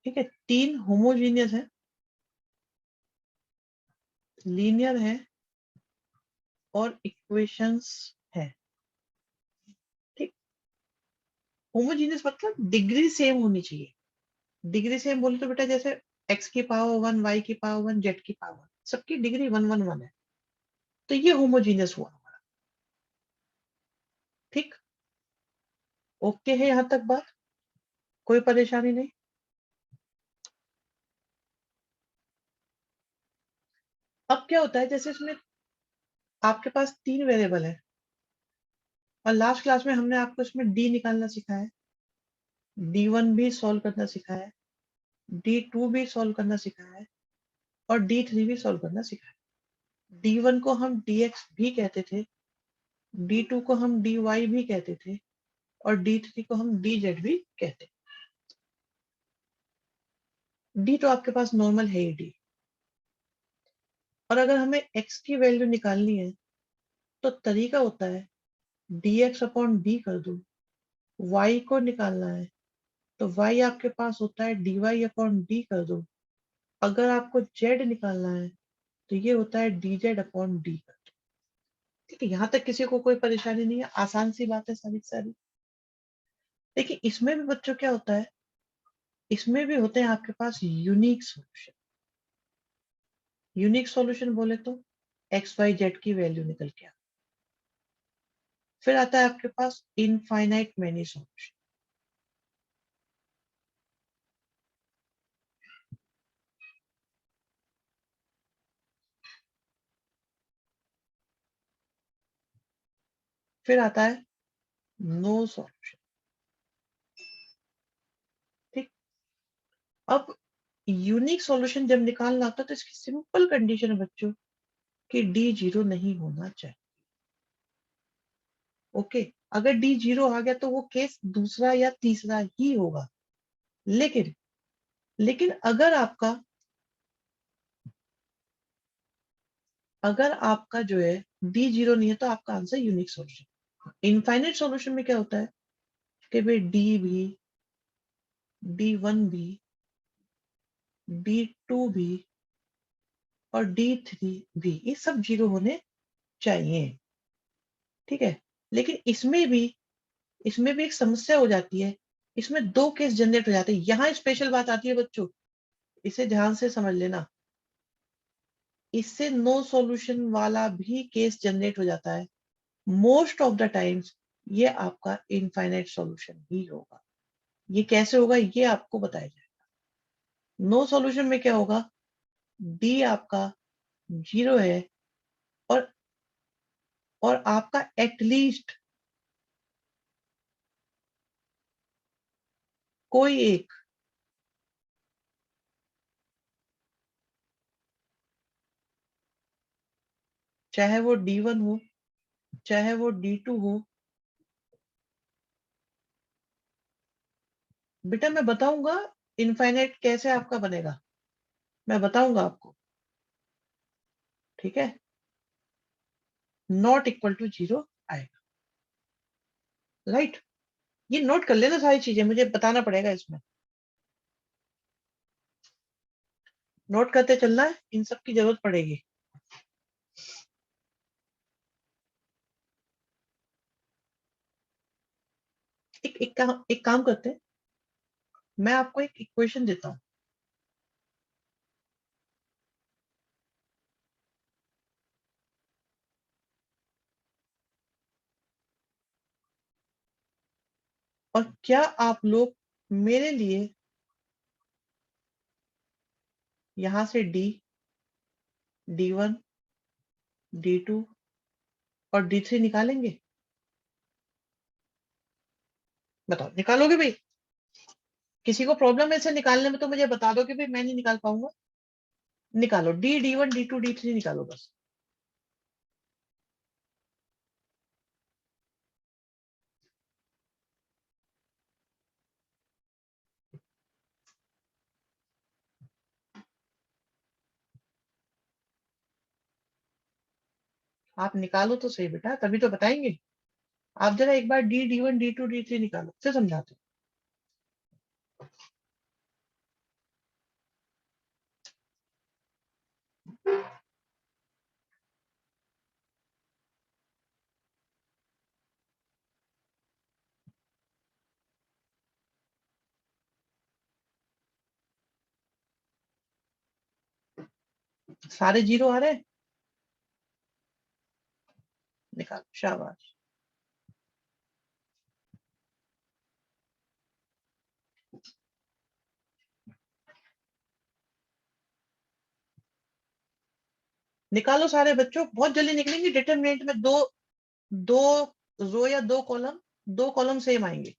ठीक है, 3 होमोजीनियस है, लीनियर है, और इक्वेशंस है। ठीक, होमोजीनियस मतलब डिग्री सेम होनी चाहिए। डिग्री सेम बोले तो बेटा, जैसे x की पावर 1, y की पावर 1, z की पावर, सबकी डिग्री 1 1 1 है। तो ये होमोजीनियस हुआ हमारा। ठीक, ओके है यहां तक बात, कोई परेशानी नहीं। अब क्या होता है, जैसे इसमें आपके पास 3 वेरिएबल है और लास्ट क्लास में हमने आपको इसमें डी निकालना सिखाया है, D1 भी सॉल्व करना सिखाया है, D2 भी सॉल्व करना सिखाया है और D3 भी सॉल्व करना सिखाया है। D1 को हम dx भी कहते थे, D2 को हम dy भी कहते थे और D3 को हम dz भी कहते थे। D तो आपके पास नॉर्मल है ही D। और अगर हमें x की वैल्यू निकालनी है तो तरीका होता है dx अपॉन d कर दो, y को निकालना है तो y आपके पास होता है dy अपॉन d कर दो, अगर आपको z निकालना है तो ये होता है dz अपॉन d कर दो। ठीक है, यहाँ तक किसी को कोई परेशानी नहीं है, आसान सी बात है सारी सारी। देखिए इसमें भी बच्चों क्या होता है, इसमें भी होते हैं आपके पास यूनिक सॉल्यूशन। यूनिक सॉल्यूशन बोले तो एक्स वाई जेड की वैल्यू निकल के आता। फिर आता है आपके पास इनफाइनाइट मैनी सॉल्यूशन। फिर आता है नो सॉल्यूशन। ठीक, अब यूनिक सॉल्यूशन जब निकालना होता है तो इसकी सिंपल कंडीशन है बच्चों कि डी जीरो नहीं होना चाहिए। ओके, अगर डी जीरो आ गया तो वो केस दूसरा या तीसरा ही होगा। लेकिन लेकिन अगर आपका जो है डी जीरो नहीं है तो आपका answer unique solution. Infinite solution में क्या होता है कि भाई डी भी, D1 भी, D2 भी और D3 भी ये सब जीरो होने चाहिए। ठीक है, लेकिन इसमें भी एक समस्या हो जाती है, इसमें दो केस जनरेट हो जाते हैं। यहाँ स्पेशल बात आती है बच्चों, इसे ध्यान से समझ लेना। इससे नो सॉल्यूशन वाला भी केस जनरेट हो जाता है। मोस्ट ऑफ द टाइम्स ये आपका इनफाइनाइट सॉल्यूशन ही होगा। ये कैसे होगा ये आपको बताया जाएगा। नो सॉल्यूशन में क्या होगा, डी आपका जीरो है और आपका एटलीस्ट कोई एक चाहे वो D1 हो चाहे वो D2 हो। बेटा मैं बताऊंगा इनफाइनाइट कैसे आपका बनेगा, मैं बताऊंगा आपको। ठीक है, नॉट इक्वल टू जीरो आएगा। राइट, ये नोट कर लेना सारी चीजें, मुझे बताना पड़ेगा इसमें, नोट करते चलना है, इन सब की जरूरत पड़ेगी। एक काम करते हैं, मैं आपको एक इक्वेशन देता हूँ और क्या आप लोग मेरे लिए यहां से D1 D2 और D3 निकालेंगे? बताओ निकालोगे भाई? किसी को प्रॉब्लम है इसे निकालने में तो मुझे बता दो कि भाई मैं नहीं निकाल पाऊंगा। निकालो, D1 D2 D3 निकालो बस। आप निकालो तो सही बेटा, तभी तो बताएंगे। आप जरा एक बार D1 D2 D3 निकालो, फिर समझाते हैं। सारे जीरो आ रहे हैं। निकालो, शाबाश। निकालो सारे बच्चों, बहुत जल्दी निकलेंगे। डिटरमिनेंट में दो दो रो या दो कॉलम सेम आएंगे।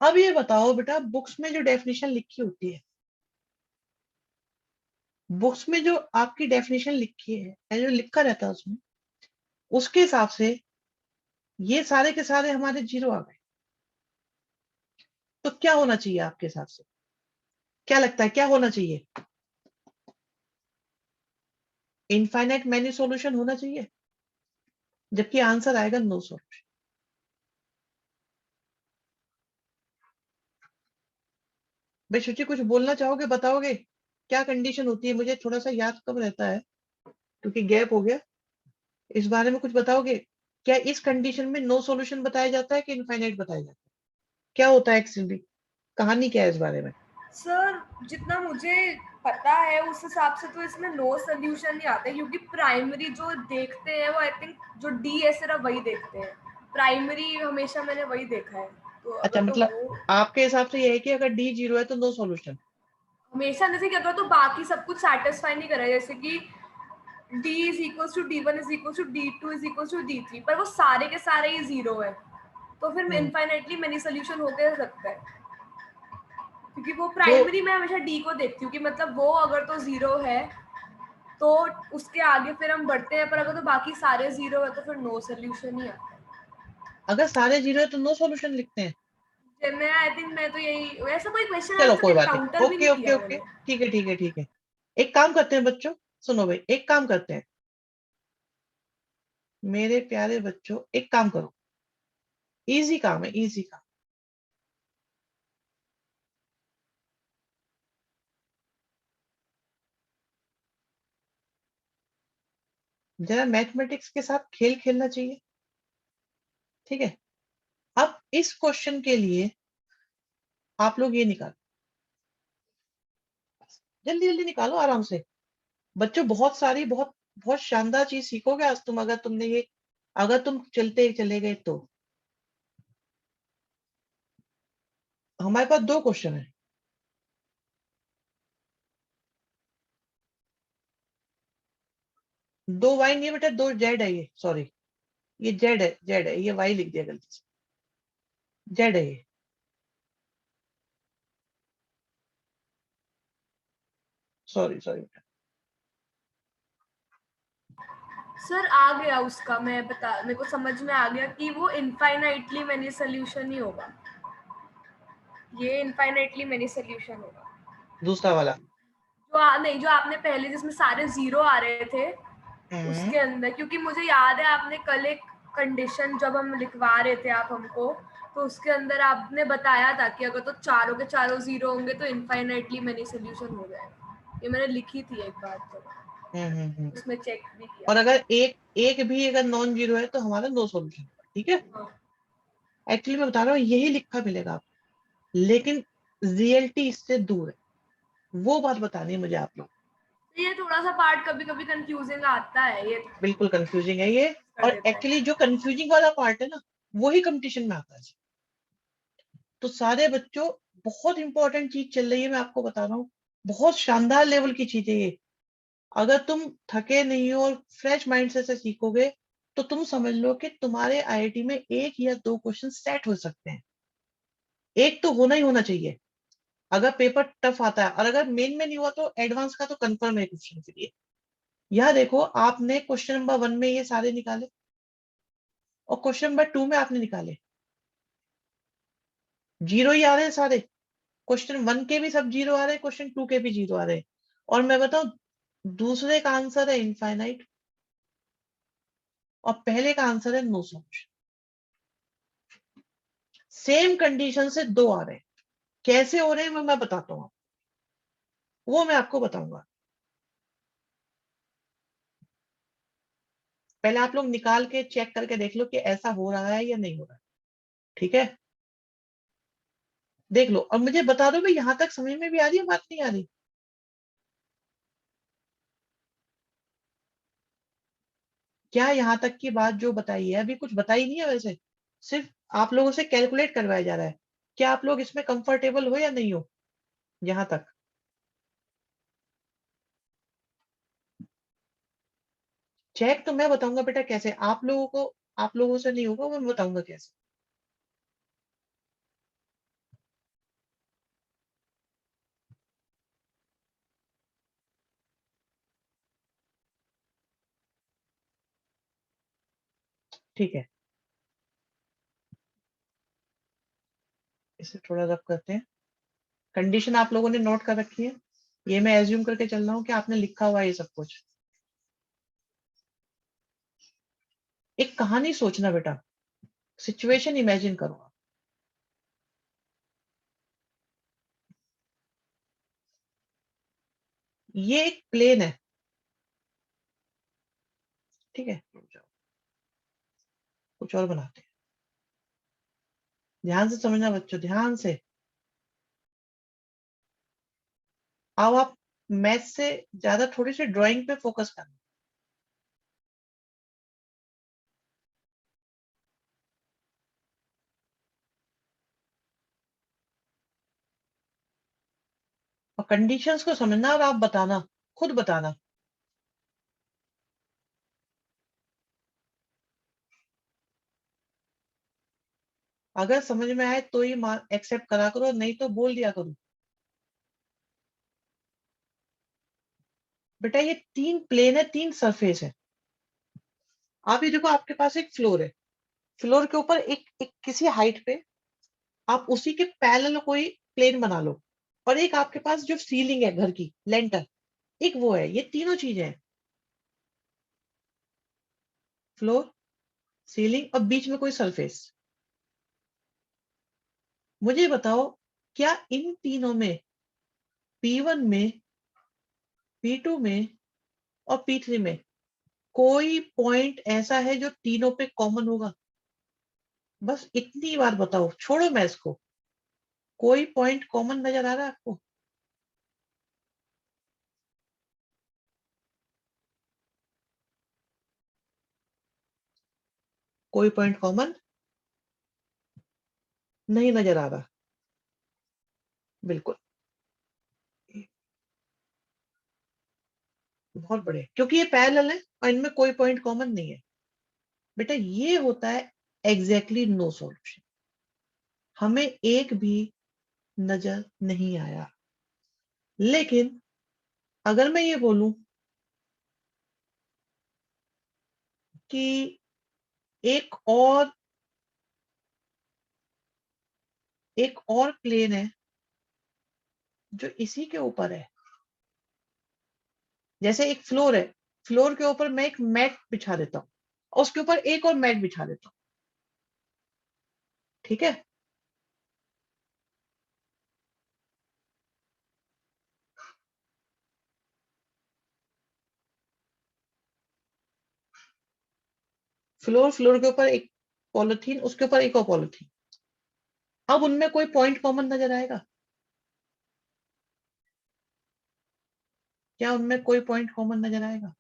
अब ये बताओ बेटा, बुक्स में जो डेफिनेशन लिखी होती है, बुक्स में जो आपकी डेफिनेशन लिखी है या जो लिखा रहता है उसमें, उसके हिसाब से ये सारे के सारे हमारे जीरो आ गए। तो क्या होना चाहिए आपके हिसाब से? क्या लगता है क्या होना चाहिए? इनफाइनाइट मैनी सॉल्यूशन होना चाहिए, जबकि आंसर आएगा नो सॉल्यूशन। भाई शुचि, कुछ बोलना चाहोगे? बताओगे क्या कंडीशन होती है? मुझे थोड़ा सा याद कम रहता है क्योंकि गैप हो गया। इस बारे में कुछ बताओगे? क्या इस कंडीशन में नो सॉल्यूशन बताया जाता है कि इनफाइनाइट बताया जाता है? क्या होता है एक्चुअली, कहानी क्या है इस बारे में? सर जितना मुझे पता है उस हिसाब से तो इसमें नो सोल्यूशन ही आता है, क्योंकि प्राइमरी जो देखते हैं वो आई थिंक जो डी है सिर्फ वही देखते हैं। प्राइमरी हमेशा मैंने वही देखा है, तो अच्छा, अगर तो मतलब वो आपके हिसाब से ये है कि अगर डी जीरो है तो नो सॉल्यूशन। हमेशा जैसे क्या तो बाकी सब कुछ सेटिस्फाई नहीं कर रहा है, जैसे कि D is equal to D one is equal to D two is equal to D three, पर वो सारे के सारे ही जीरो है, तो फिर हम्म इनफाइनाइटली मेनी सोल्यूशन हो गया सकता है। क्योंकि वो तो प्राइमरी मैं हमेशा डी को देखती हूँ कि मतलब वो अगर तो जीरो है तो उसके आगे फिर हम बढ़ते हैं, पर अगर तो बाकी सारे जीरो है तो फिर नो सोल्यूशन ही आता है। अगर सारे जीरो है तो नो सॉल्यूशन लिखते हैं। मैं आई थिंक मैं तो यही, वैसा कोई क्वेश्चन चलो आज तक कोई बात नहीं, एनकाउंटर भी ओके नहीं ओके किया ओके, मैंने। ठीक है ठीक है ठीक है। एक काम करते हैं बच्चों, सुनो भाई, एक काम करते हैं मेरे प्यारे बच्चों, एक काम करो। इजी काम है, इजी काम। जरा मैथमेटिक्स के साथ खेल खेलना चाहिए, ठीक है? अब इस क्वेश्चन के लिए आप लोग ये निकालो, जल्दी जल्दी निकालो आराम से। बच्चों बहुत सारी बहुत बहुत शानदार चीज सीखोगे आज तुम, अगर तुमने ये, अगर तुम चलते चले गए तो। हमारे पास दो क्वेश्चन है। दो वाई नहीं है बेटा, दो जेड है ये, सॉरी। ये जेड है, जेड है, ये वाई लिख दिया गलती से। जेड है ये। सॉरी सॉरी बेटा। सर आ गया उसका, मैं बता, मेरे को समझ में आ गया कि वो इनफाइनाइटली मैनी सोल्यूशन ही होगा, ये इनफाइनाइटली मैनी सोल्यूशन होगा। दूसरा वाला। नहीं, जो आपने पहले जिसमें सारे जीरो आ रहे थे हम्म उसके अंदर, क्योंकि मुझे याद है आपने कल एक कंडीशन जब हम लिखवा रहे थे आप हमको, तो उसके अंदर आपने बताया था कि अगर तो चारों के चारों जीरो होंगे तो इनफाइनाइटली मैनी सोल्यूशन हो जाएगा। ये मैंने लिखी थी एक बार, तो हम्म। उसमें चेक भी किया और था। अगर एक एक भी अगर नॉन जीरो है तो हमारा नो सॉल्यूशन, ठीक है? हाँ। एक्चुअली मैं बता रहा हूँ यही लिखा मिलेगा आपको, लेकिन रियलिटी इससे दूर है। वो बात बतानी है मुझे आप लोग। तो ये थोड़ा सा पार्ट कभी कभी कंफ्यूजिंग आता है, ये बिल्कुल कंफ्यूजिंग है ये। कर और देता है। एक्चुअली जो कंफ्यूजिंग वाला पार्ट है ना, वही कंपटीशन में आता है। तो सारे बच्चों, बहुत इंपॉर्टेंट चीज चल रही है, मैं आपको बता रहा हूँ। बहुत शानदार लेवल की चीज है ये। अगर तुम थके नहीं हो और फ्रेश माइंड से सीखोगे, तो तुम समझ लो कि तुम्हारे आईआईटी में एक या दो क्वेश्चन सेट हो सकते हैं। एक तो होना ही होना चाहिए अगर पेपर टफ आता है, और अगर मेन में नहीं हुआ तो एडवांस का तो कंफर्म है क्वेश्चन के लिए। यह देखो, आपने क्वेश्चन नंबर 1 में ये सारे निकाले, और क्वेश्चन नंबर 2 में आपने निकाले, जीरो ही आ रहे हैं सारे। क्वेश्चन 1 के भी सब जीरो आ रहे हैं, क्वेश्चन 2 के भी जीरो आ रहे हैं। और मैं बताऊं, दूसरे का आंसर है इनफाइनाइट, और पहले का आंसर है नो सॉल्यूशन। सेम कंडीशन से दो आ रहे हैं। कैसे हो रहे हैं वो मैं बताता हूँ, वो मैं आपको बताऊंगा। पहले आप लोग निकाल के चेक करके देख लो कि ऐसा हो रहा है या नहीं हो रहा है, ठीक है? देख लो और मुझे बता दो भाई, यहां तक समझ में भी आ रही है, बात नहीं आ रही? क्या यहाँ तक की बात जो बताई है, अभी कुछ बताई नहीं है वैसे, सिर्फ आप लोगों से कैलकुलेट करवाया जा रहा है। क्या आप लोग इसमें कंफर्टेबल हो या नहीं हो यहाँ तक? चेक तो मैं बताऊंगा बेटा कैसे, आप लोगों से नहीं होगा, मैं बताऊंगा कैसे। ठीक है, इसे थोड़ा रब करते हैं। कंडीशन आप लोगों ने नोट कर रखी है, ये मैं एज्यूम करके चल रहा हूँ कि आपने लिखा हुआ है ये सब कुछ। एक कहानी सोचना बेटा, सिचुएशन इमेजिन करो। ये एक प्लेन है, ठीक है, रुक जाओ, कुछ और बनाते हैं। ध्यान से समझना बच्चों, ध्यान से। अब आप मैथ से ज्यादा थोड़ी सी ड्राइंग पे फोकस करना। और कंडीशंस को समझना और आप बताना, खुद बताना। अगर समझ में आए तो ही एक्सेप्ट करा करो, नहीं तो बोल दिया करो। बेटा ये 3 प्लेन है, 3 सरफेस है। आप ये देखो, आपके पास एक फ्लोर है, फ्लोर के ऊपर एक किसी हाइट पे आप उसी के पैरेलल कोई प्लेन बना लो, और एक आपके पास जो सीलिंग है घर की, लेंटर, एक वो है। ये तीनों चीजें हैं, फ्लोर, सीलिंग और बीच में कोई सरफेस। मुझे बताओ, क्या इन तीनों में, P1 में, P2 में और P3 में कोई पॉइंट ऐसा है जो तीनों पे कॉमन होगा? बस इतनी बार बताओ, छोड़ो मैथ्स को। कोई पॉइंट कॉमन नजर आ रहा है आपको? कोई पॉइंट कॉमन नहीं नजर आ रहा? बिल्कुल, बहुत बढ़िया, क्योंकि ये पैरेलल है और इनमें कोई पॉइंट कॉमन नहीं है। बेटा ये होता है एग्जैक्टली नो सॉल्यूशन। हमें एक भी नजर नहीं आया। लेकिन अगर मैं ये बोलूं कि एक और प्लेन है जो इसी के ऊपर है, जैसे एक फ्लोर है, फ्लोर के ऊपर मैं एक मैट बिछा देता हूँ और उसके ऊपर एक और मैट बिछा देता हूँ, ठीक है? फ्लोर के ऊपर एक पॉलिथीन, उसके ऊपर एक और पॉलिथीन। अब उनमें कोई पॉइंट कॉमन नजर आएगा? क्या उनमें कोई पॉइंट कॉमन नजर आएगा?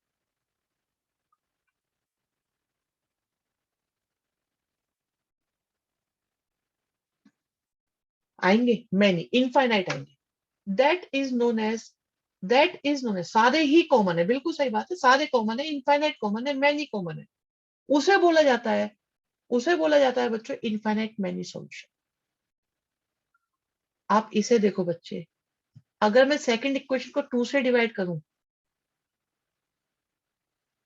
आएंगे? मैनी, इनफाइनाइट आएंगे। दैट इज नोन एज सारे ही कॉमन है, बिल्कुल सही बात है, सारे कॉमन है, इनफाइनाइट कॉमन है, मैनी कॉमन है। उसे बोला जाता है, बच्चों, इनफाइनाइट मैनी सॉल्यूशन। आप इसे देखो बच्चे, अगर मैं सेकंड इक्वेशन को 2 से डिवाइड करूं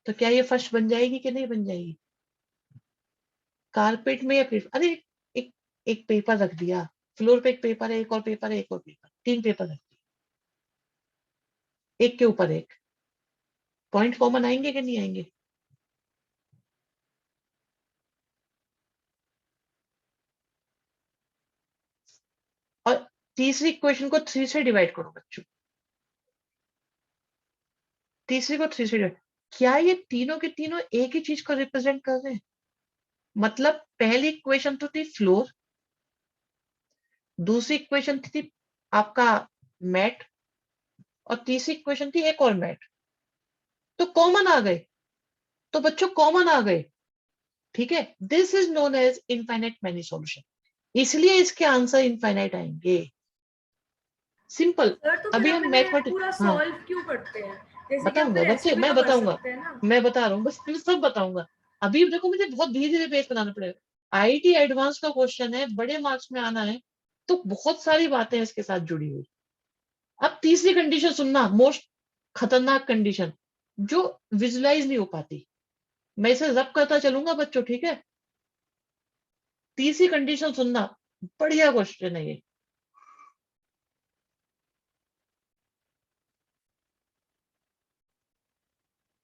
तो क्या ये फर्स्ट बन जाएगी कि नहीं बन जाएगी? कारपेट में या पेपर, अरे एक एक पेपर रख दिया, फ्लोर पे एक पेपर है, एक और पेपर है, एक और पेपर, 3 पेपर रख दिए, एक के ऊपर एक। पॉइंट कॉमन आएंगे कि नहीं आएंगे? और तीसरी इक्वेशन को 3 से डिवाइड करो बच्चों, तीसरी को 3 से डिवाइड। क्या ये तीनों के तीनों एक ही चीज को रिप्रेजेंट कर रहे हैं? मतलब पहली इक्वेशन तो थी फ्लोर, दूसरी इक्वेशन थी आपका मैट, और तीसरी इक्वेशन थी एक और मैट, तो कॉमन आ गए। तो बच्चों कॉमन आ गए, ठीक है। This is known as infinite many solution, इसलिए इसके आंसर इनफाइनाइट आएंगे। सिंपल। सर तो फिर अभी हम हम इन्हें मैथमेटिक्स, पूरा हाँ सॉल्व क्यों करते हैं? जैसे कि हम बताऊंगा फिर बच्चे, ऐसे भी मैं तो कर बताऊंगा, सकते हैं ना। मैं बता रहा हूँ, बस मैं सब बताऊंगा। अभी देखो मुझे बहुत धीरे धीरे पेज बनाना पड़ेगा। आईटी एडवांस का क्वेश्चन है, बड़े मार्क्स में आना है, तो बहुत सारी बातें हैं इसके साथ जुड़ी हुई। अब तीसरी कंडीशन सुनना, मोस्ट खतरनाक कंडीशन जो विजुलाइज नहीं हो पाती, मैं इसे जब करता चलूंगा बच्चों, ठीक है। तीसरी कंडीशन सुनना, बढ़िया क्वेश्चन है ये।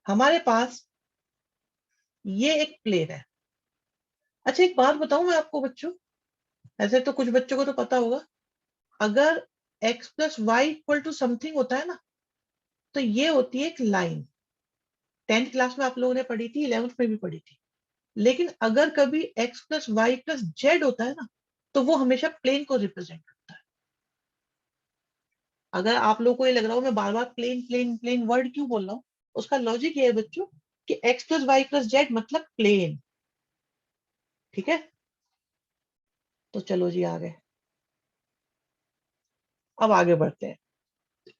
हमारे पास ये एक प्लेन है। अच्छा एक बात बताऊं मैं आपको बच्चों, ऐसे तो कुछ बच्चों को तो पता होगा, अगर x plus Y equal to something होता है ना, तो ये होती है एक लाइन। 10th क्लास में आप लोगों ने पढ़ी थी, 11th में भी पढ़ी थी। लेकिन अगर कभी x plus Y plus Z होता है ना, तो वो हमेशा प्लेन को रिप्रेजेंट करता है। अगर आप लोगों को ये लग रहा हो मैं बार बार प्लेन प्लेन प्लेन वर्ड क्यों बोल रहा हूँ, उसका लॉजिक ये है बच्चों कि x plus Y plus Z मतलब प्लेन, ठीक है। तो चलो जी आगे, अब आगे बढ़ते हैं।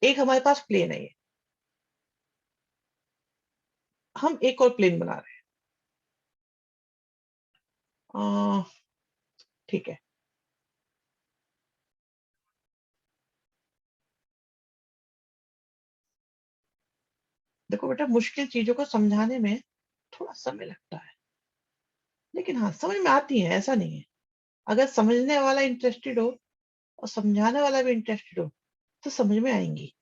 एक हमारे पास प्लेन है ये, हम एक और प्लेन बना रहे हैं, ठीक है। देखो बेटा, मुश्किल चीजों को समझाने में थोड़ा समय लगता है, लेकिन हाँ समझ में आती है, ऐसा नहीं है। अगर समझने वाला इंटरेस्टेड हो और समझाने वाला भी इंटरेस्टेड हो तो समझ में आएंगी।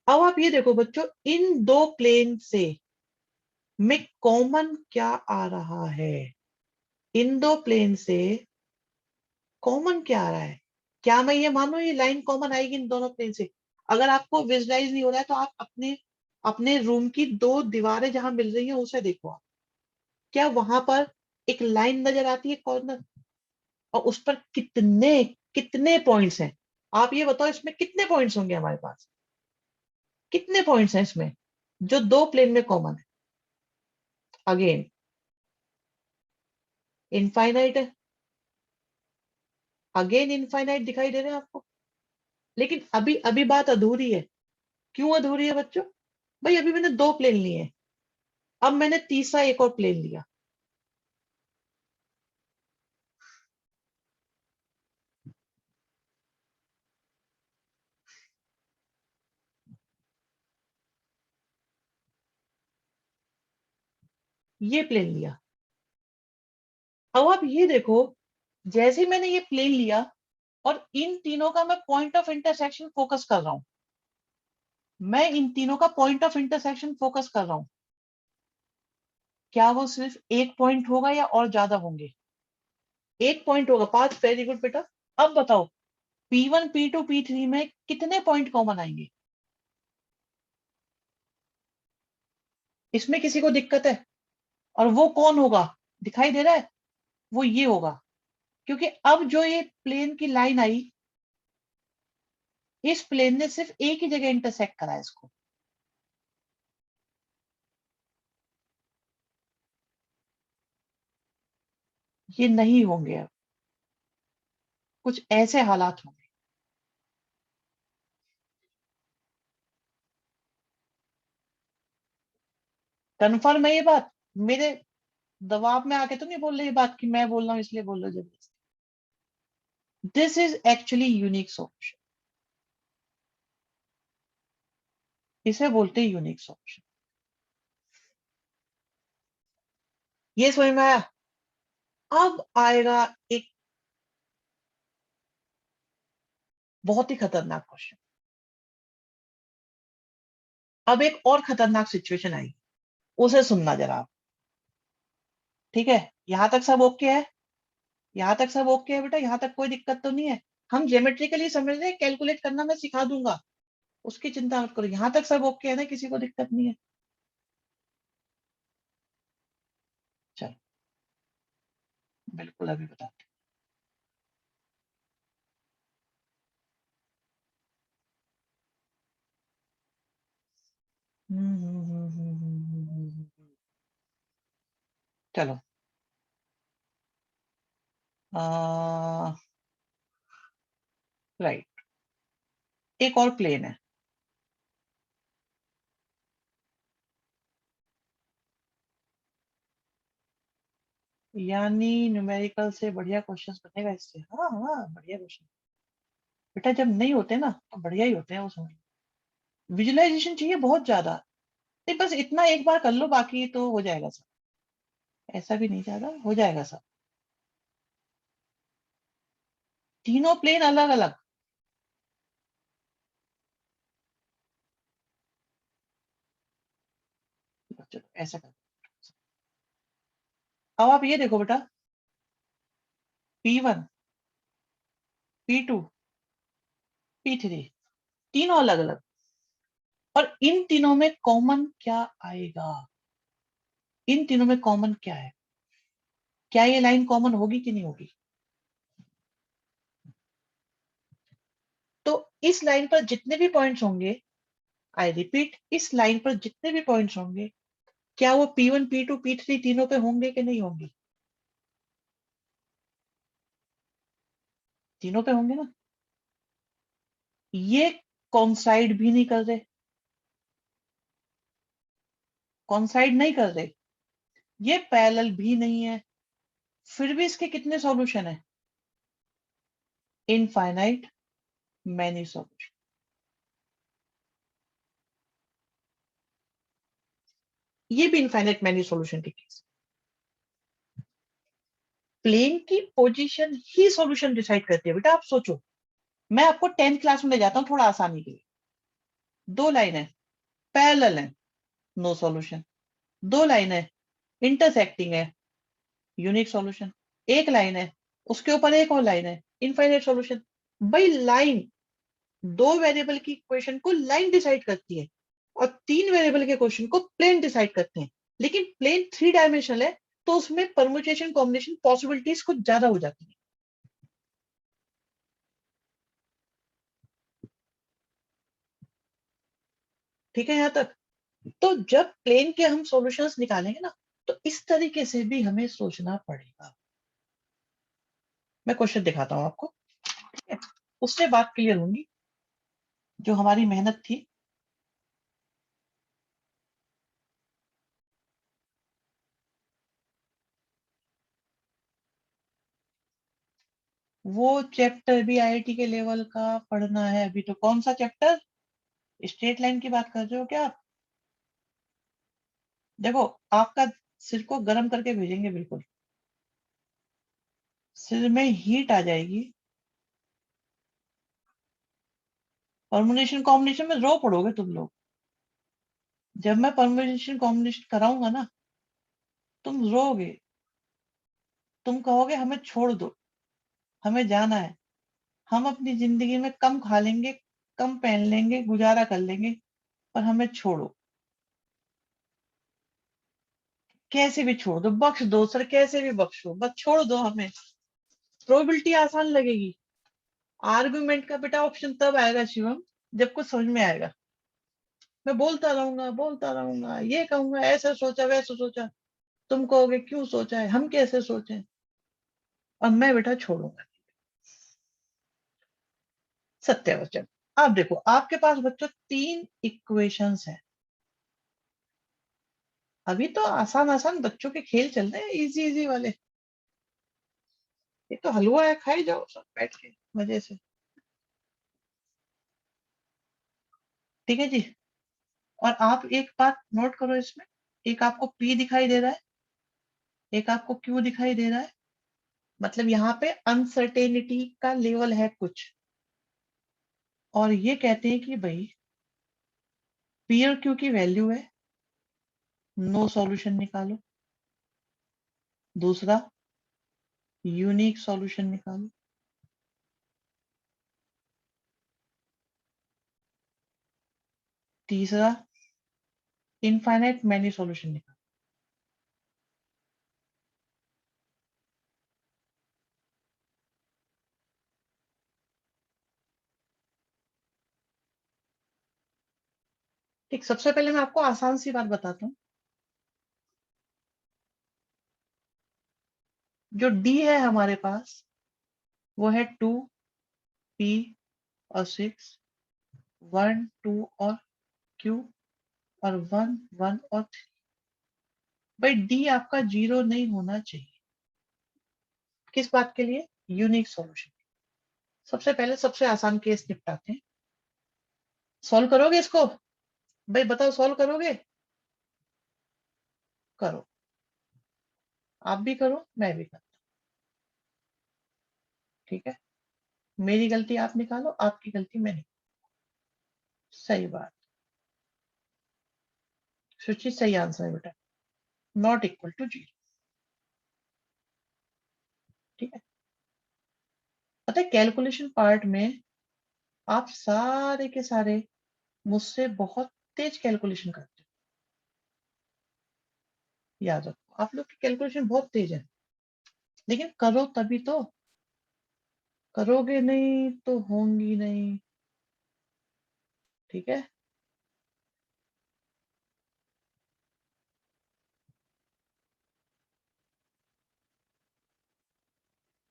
अब आप ये देखो बच्चों, इन दो प्लेन से में कॉमन क्या आ रहा है? इन दो प्लेन से कॉमन क्या आ रहा है? क्या मैं ये मानूं ये लाइन कॉमन आएगी इन दोनों प्लेन से? अगर आपको विजुलाइज नहीं हो रहा है तो आप अपने अपने रूम की दो दीवारें जहां मिल रही हैं उसे देखो आप। क्या वहां पर एक लाइन नजर आती है कॉर्नर, और उस पर कितने कितने पॉइंट्स हैं? आप ये बताओ इसमें कितने पॉइंट्स होंगे हमारे पास? कितने पॉइंट्स हैं इसमें जो दो प्लेन में कॉमन है? अगेन इनफाइनाइट है, अगेन इनफाइनाइट दिखाई दे रहे हैं आपको। लेकिन अभी अभी बात अधूरी है। क्यों अधूरी है बच्चों? भाई अभी मैंने दो प्लेन लिए हैं, अब मैंने तीसरा एक और प्लेन लिया। ये प्लेन लिया। अब आप ये देखो, जैसे ही मैंने ये प्लेन लिया और इन तीनों का मैं पॉइंट ऑफ इंटरसेक्शन फोकस कर रहा हूं, मैं इन तीनों का पॉइंट ऑफ इंटरसेक्शन फोकस कर रहा हूं, क्या वो सिर्फ एक पॉइंट होगा या और ज्यादा होंगे? एक पॉइंट होगा, पांच, वेरी गुड बेटा। अब बताओ P1 P2 P3 में कितने पॉइंट कॉमन आएंगे? इसमें किसी को दिक्कत है? और वो कौन होगा? दिखाई दे रहा है? वो ये होगा, क्योंकि अब जो ये प्लेन की लाइन आई, इस प्लेन ने सिर्फ एक ही जगह इंटरसेक्ट करा है इसको। ये नहीं होंगे अब, कुछ ऐसे हालात होंगे। कन्फर्म है ये बात? मेरे दबाव में आके तो नहीं बोल रही ये बात कि मैं बोल रहा हूं इसलिए बोल रहा हूं जबरदस्ती? This is actually unique solution, इसे बोलते हैं यूनिक सॉल्यूशन। ये समझ में आया? अब आएगा एक बहुत ही खतरनाक क्वेश्चन। अब एक और खतरनाक सिचुएशन आएगी, उसे सुनना जरा आप, ठीक है। यहां तक सब ओके है? यहां तक सब ओके है बेटा? यहां तक कोई दिक्कत तो नहीं है? हम ज्योमेट्रिकली समझ रहे हैं, कैलकुलेट करना मैं सिखा दूंगा, उसकी चिंता मत करो। यहां तक सब ओके है ना? किसी को दिक्कत नहीं है? चलो बिल्कुल अभी बताते हैं। चलो राइट, एक और प्लेन है, यानी न्यूमेरिकल से बढ़िया क्वेश्चंस बनेगा इससे। हाँ हाँ, बढ़िया क्वेश्चन बेटा, जब नहीं होते ना तो बढ़िया ही होते हैं उसमें। विजुअलाइजेशन चाहिए बहुत ज्यादा, नहीं बस इतना एक बार कर लो, बाकी तो हो जाएगा सब, ऐसा भी नहीं ज्यादा, हो जाएगा सब। तीनों प्लेन अलग अलग, चलो ऐसा कर। अब आप ये देखो बेटा, P1, P2, P3, तीनों अलग अलग, और इन तीनों में कॉमन क्या आएगा? इन तीनों में कॉमन क्या है? क्या ये लाइन कॉमन होगी कि नहीं होगी? तो इस लाइन पर जितने भी पॉइंट्स होंगे, आई रिपीट, इस लाइन पर जितने भी पॉइंट्स होंगे, क्या वो P1, P2, P3 तीनों पे होंगे कि नहीं होंगे? तीनों पे होंगे ना। ये कॉन्साइड भी नहीं कर रहे, कॉन्साइड नहीं कर रहे, ये पैरेलल भी नहीं है, फिर भी इसके कितने सॉल्यूशन है? Infinite many solution. ये भी इनफाइनाइट मैनी सॉल्यूशन के केस। प्लेन की पोजीशन ही सॉल्यूशन डिसाइड करती है बेटा। आप सोचो, मैं आपको 10th क्लास में ले जाता हूं थोड़ा आसानी के लिए। दो लाइन है, पैरेलल है, नो सॉल्यूशन। दो लाइन है, इंटरसेक्टिंग है, यूनिक सॉल्यूशन। एक लाइन है, उसके ऊपर एक और लाइन है, इनफाइनाइट सॉल्यूशन। भाई लाइन, दो वेरिएबल की इक्वेशन को लाइन डिसाइड करती है, और तीन वेरिएबल के क्वेश्चन को प्लेन डिसाइड करते हैं। लेकिन प्लेन 3 डायमेंशनल है, तो उसमें परम्यूटेशन कॉम्बिनेशन पॉसिबिलिटीज कुछ ज्यादा हो जाती है। ठीक है यहां तक? तो जब प्लेन के हम सॉल्यूशंस निकालेंगे ना, तो इस तरीके से भी हमें सोचना पड़ेगा। मैं क्वेश्चन दिखाता हूं आपको, ठीक है? उससे बात क्लियर होगी, जो हमारी मेहनत थी। वो चैप्टर भी आईआईटी के लेवल का पढ़ना है अभी। तो कौन सा चैप्टर? स्ट्रेट लाइन की बात कर रहे हो क्या आप? देखो, आपका सिर को गर्म करके भेजेंगे बिल्कुल, सिर में हीट आ जाएगी, परमुनेशन कॉम्बिनेशन में रो पड़ोगे तुम लोग। जब मैं परमुनेशन कॉम्बिनेशन कराऊंगा ना, तुम रोगे, तुम कहोगे हमें छोड़ दो, हमें जाना है, हम अपनी जिंदगी में कम खा लेंगे, कम पहन लेंगे, गुजारा कर लेंगे, पर हमें छोड़ो। कैसे भी छोड़ दो, बख्श दो सर, कैसे भी बख्शो, बस छोड़ दो हमें। प्रोबेबिलिटी आसान लगेगी। आर्गुमेंट का बेटा ऑप्शन तब आएगा शिवम, जब कुछ समझ में आएगा। मैं बोलता रहूंगा, ये कहूंगा ऐसा सोचा वैसा सोचा, तुम कहोगे क्यों सोचा है, हम कैसे सोचे, और मैं बेटा छोड़ूंगा। सत्य वचन। आप देखो, आपके पास बच्चों तीन इक्वेशंस हैं। अभी तो आसान आसान बच्चों के खेल चल रहे हैं, इजी इजी वाले। ये तो हलवा है, खाई जाओ सब बैठ के मजे से। ठीक है जी। और आप एक बात नोट करो इसमें, एक आपको P दिखाई दे रहा है, एक आपको Q दिखाई दे रहा है, मतलब यहाँ पे अनसर्टेनिटी का लेवल है कुछ। और ये कहते हैं कि भाई P और Q की वैल्यू है, नो सॉल्यूशन निकालो। दूसरा, यूनिक सॉल्यूशन निकालो। तीसरा, इनफाइनाइट मैनी सॉल्यूशन निकालो। ठीक, सबसे पहले मैं आपको आसान सी बात बताता हूँ। जो डी है हमारे पास वो है 2 p और 6, 1 2 और q और 1 1 और 3। भाई डी आपका 0 नहीं होना चाहिए। किस बात के लिए? Unique solution. सबसे पहले सबसे आसान केस निपटाते हैं। सॉल्व करोगे इसको? भाई बताओ, सॉल्व करोगे? करो, आप भी करो, मैं भी करूँ। ठीक है, मेरी गलती आप निकालो, आपकी गलती मैं निकालो। सही बात, सुचित सही आंसर है बेटा, नॉट इक्वल टू 0। ठीक है, पता है कैलकुलेशन पार्ट में आप सारे के सारे मुझसे बहुत तेज कैलकुलेशन करते हो। याद रखो, आप लोग की कैलकुलेशन बहुत तेज है, लेकिन करो तभी तो। करोगे नहीं तो होंगी नहीं। ठीक है,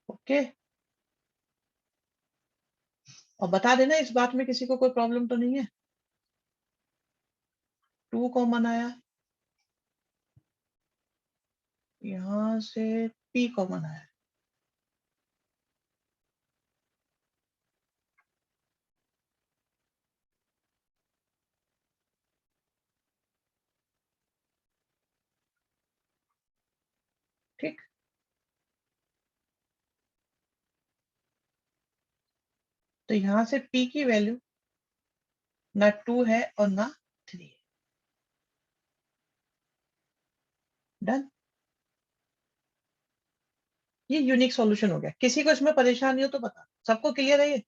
ओके। और बता देना इस बात में किसी को कोई प्रॉब्लम तो नहीं है। 2 कॉमन आया, यहां से p कॉमन आया। ठीक, तो यहां से p की वैल्यू ना 2 है और ना 3 है। डन, ये यूनिक सॉल्यूशन हो गया। किसी को इसमें परेशानी हो तो बता, सबको क्लियर है ये?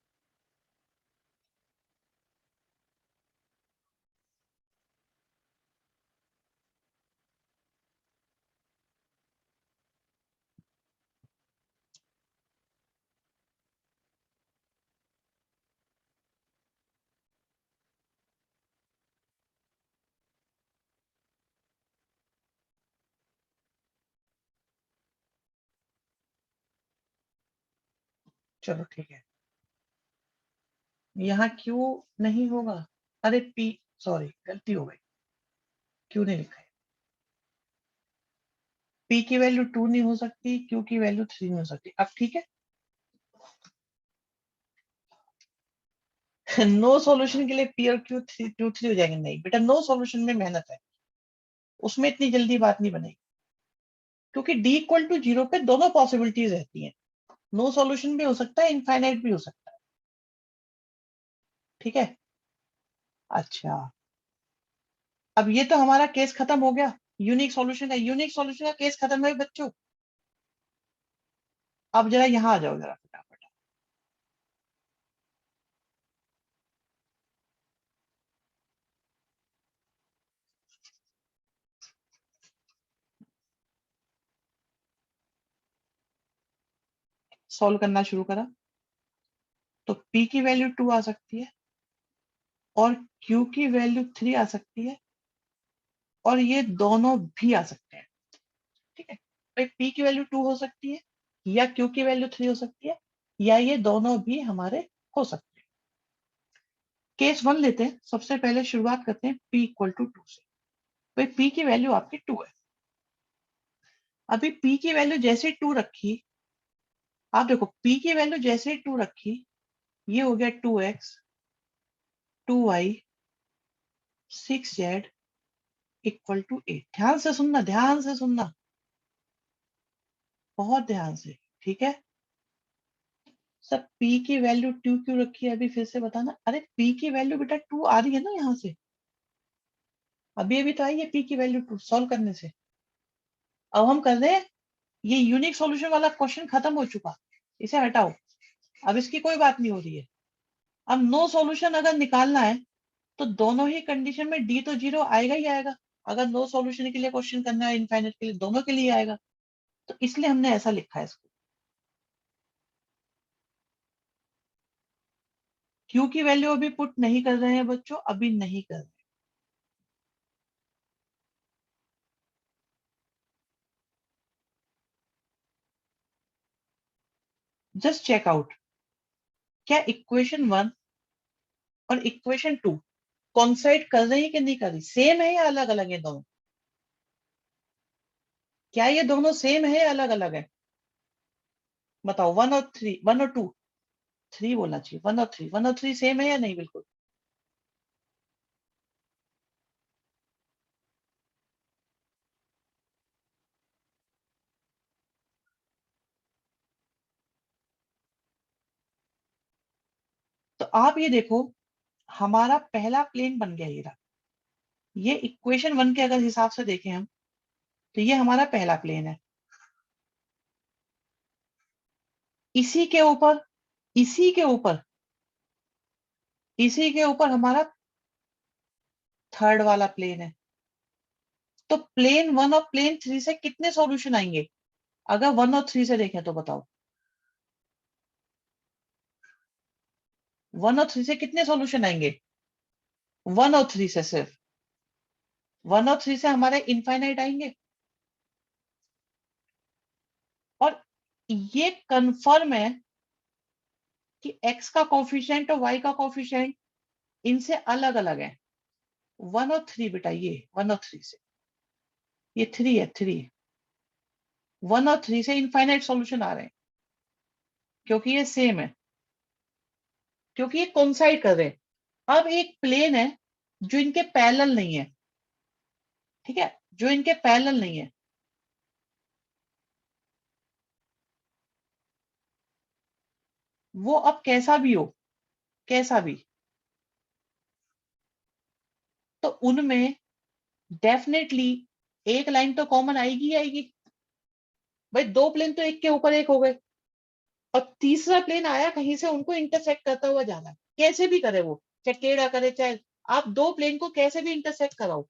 चलो ठीक है, यहाँ क्यू नहीं होगा। अरे पी, सॉरी गलती हो गई, क्यू नहीं लिखा है। पी की वैल्यू 2 नहीं हो सकती, क्यू की वैल्यू 3 नहीं हो सकती। अब ठीक है, नो सॉल्यूशन के लिए पी और क्यू 3 2 3 हो जाएंगे? नहीं बेटा, नो सॉल्यूशन में मेहनत है, उसमें इतनी जल्दी बात नहीं बनेगी, क्योंकि डी इक्वल टू 0 पे दोनों पॉसिबिलिटीज रहती हैं। नो सॉल्यूशन भी हो सकता है, इनफाइनाइट भी हो सकता है। ठीक है, अच्छा, अब ये तो हमारा केस खत्म हो गया, यूनिक सॉल्यूशन का। यूनिक सॉल्यूशन का केस खत्म है बच्चों। अब जरा यहाँ आ जाओ जरा फटाफट। सॉल्व करना शुरू करा तो p की वैल्यू 2 आ सकती है और q की वैल्यू 3 आ सकती है, और ये दोनों भी आ सकते हैं। ठीक है, भाई p की वैल्यू 2 हो सकती है, या q की वैल्यू 3 हो सकती है, या ये दोनों भी हमारे हो सकते हैं। केस 1 लेते हैं, सबसे पहले शुरुआत करते हैं p इक्वल टू 2 से। भाई p की वैल्यू आपकी 2 है। अभी p की वैल्यू जैसे 2 रखी, आप देखो p की वैल्यू जैसे 2 रखी, ये हो गया 2x 2y 6z equal to 8। ध्यान से सुनना, ध्यान से सुनना, बहुत ध्यान से। ठीक है, सर p की वैल्यू 2 क्यों रखी है अभी फिर से बताना। अरे p की वैल्यू बेटा 2 आ रही है ना यहाँ से, अभी अभी तो आई है p की वैल्यू 2 सॉल्व करने से। अब हम कर रहे हैं, ये यूनिक सॉल्यूशन वाला क्वेश्चन खत्म हो चुका, इसे हटाओ, अब इसकी कोई बात नहीं हो रही है। अब नो सॉल्यूशन अगर निकालना है तो दोनों ही कंडीशन में डी तो 0 आएगा ही आएगा। अगर नो सॉल्यूशन के लिए क्वेश्चन करना है, इनफाइनाइट के लिए, दोनों के लिए आएगा। तो इसलिए हमने ऐसा लिखा है इसको। क्यू की वैल्यू अभी पुट नहीं कर रहे हैं बच्चों, अभी नहीं कर रहे। जस्ट चेक आउट क्या इक्वेशन 1 और इक्वेशन 2 कॉन्साइड कर रही है कि नहीं कर रही, सेम है या अलग अलग है दोनों? क्या ये दोनों सेम है या अलग अलग है? बताओ, 1 और 3, 1 और 2, 3 बोलना चाहिए, 1 और 3, 1 और 3 सेम है या नहीं? बिल्कुल। तो आप ये देखो, हमारा पहला प्लेन बन गया ये रहा। ये इक्वेशन 1 के अगर हिसाब से देखें हम, तो ये हमारा पहला प्लेन है। इसी के ऊपर इसी के ऊपर इसी के ऊपर हमारा थर्ड वाला प्लेन है। तो प्लेन 1 और प्लेन 3 से कितने सॉल्यूशन आएंगे अगर 1 और 3 से देखें तो? बताओ, 1 और 3 से कितने सॉल्यूशन आएंगे? 1 और 3 से सिर्फ 1 और 3 से हमारे इनफाइनाइट आएंगे। और ये कंफर्म है कि x का कोफिशिएंट और y का कोफिशिएंट इनसे अलग अलग है। 1 और 3 बेटा, ये 1 और 3 से, ये 3 है, 3, 1 और 3 से इनफाइनाइट सॉल्यूशन आ रहे हैं क्योंकि ये सेम है, क्योंकि ये कोइंसाइड कर रहे हैं। अब एक प्लेन है जो इनके पैरेलल नहीं है, ठीक है, जो इनके पैरेलल नहीं है, वो अब कैसा भी हो, कैसा भी, तो उनमें डेफिनेटली एक लाइन तो कॉमन आएगी ही आएगी। भाई दो प्लेन तो एक के ऊपर एक हो गए, और तीसरा प्लेन आया कहीं से उनको इंटरसेक्ट करता हुआ जाना है, कैसे भी करे वो, चाहे टेढ़ा करे, चाहे आप दो प्लेन को कैसे भी इंटरसेक्ट कराओ,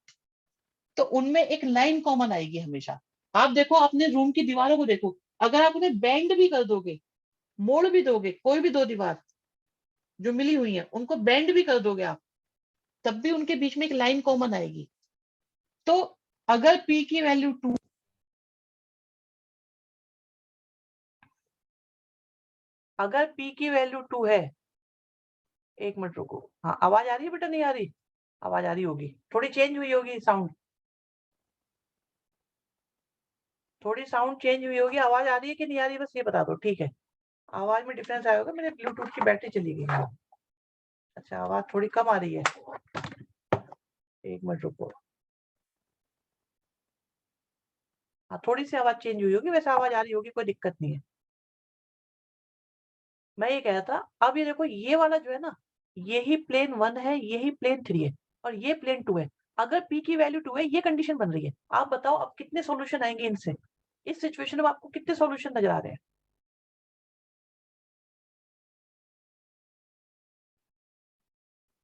तो उनमें एक लाइन कॉमन आएगी हमेशा। आप देखो, अपने रूम की दीवारों को देखो, अगर आप उन्हें बेंड भी कर दोगे, मोड़ भी दोगे, कोई भी दो दीवार जो मिली हुई है उनको बेंड भी कर दोगे आप, तब भी उनके बीच में एक लाइन कॉमन आएगी। तो अगर P की वैल्यू 2, अगर P की वैल्यू 2 है, एक मिनट रुको, हाँ आवाज आ रही है बेटा? नहीं आ रही? आवाज आ रही होगी, थोड़ी चेंज हुई होगी साउंड, थोड़ी साउंड चेंज हुई होगी, आवाज आ रही है कि नहीं आ रही, बस ये बता दो, ठीक है। आवाज में डिफरेंस आया होगा, मेरे ब्लूटूथ की बैटरी चली गई। अच्छा, आवाज थोड़ी कम आ रही है, एक मिनट रुको। हाँ, थोड़ी सी आवाज चेंज हुई होगी, वैसे आवाज आ रही होगी, कोई दिक्कत नहीं है। मैं ये कह रहा था, अब ये देखो, ये वाला जो है ना, यही प्लेन 1 है, यही प्लेन 3 है, और ये प्लेन 2 है। अगर P की वैल्यू 2 है, ये कंडीशन बन रही है, आप बताओ अब कितने सॉल्यूशन आएंगे इनसे? इस सिचुएशन में आपको कितने सॉल्यूशन नजर आ रहे हैं?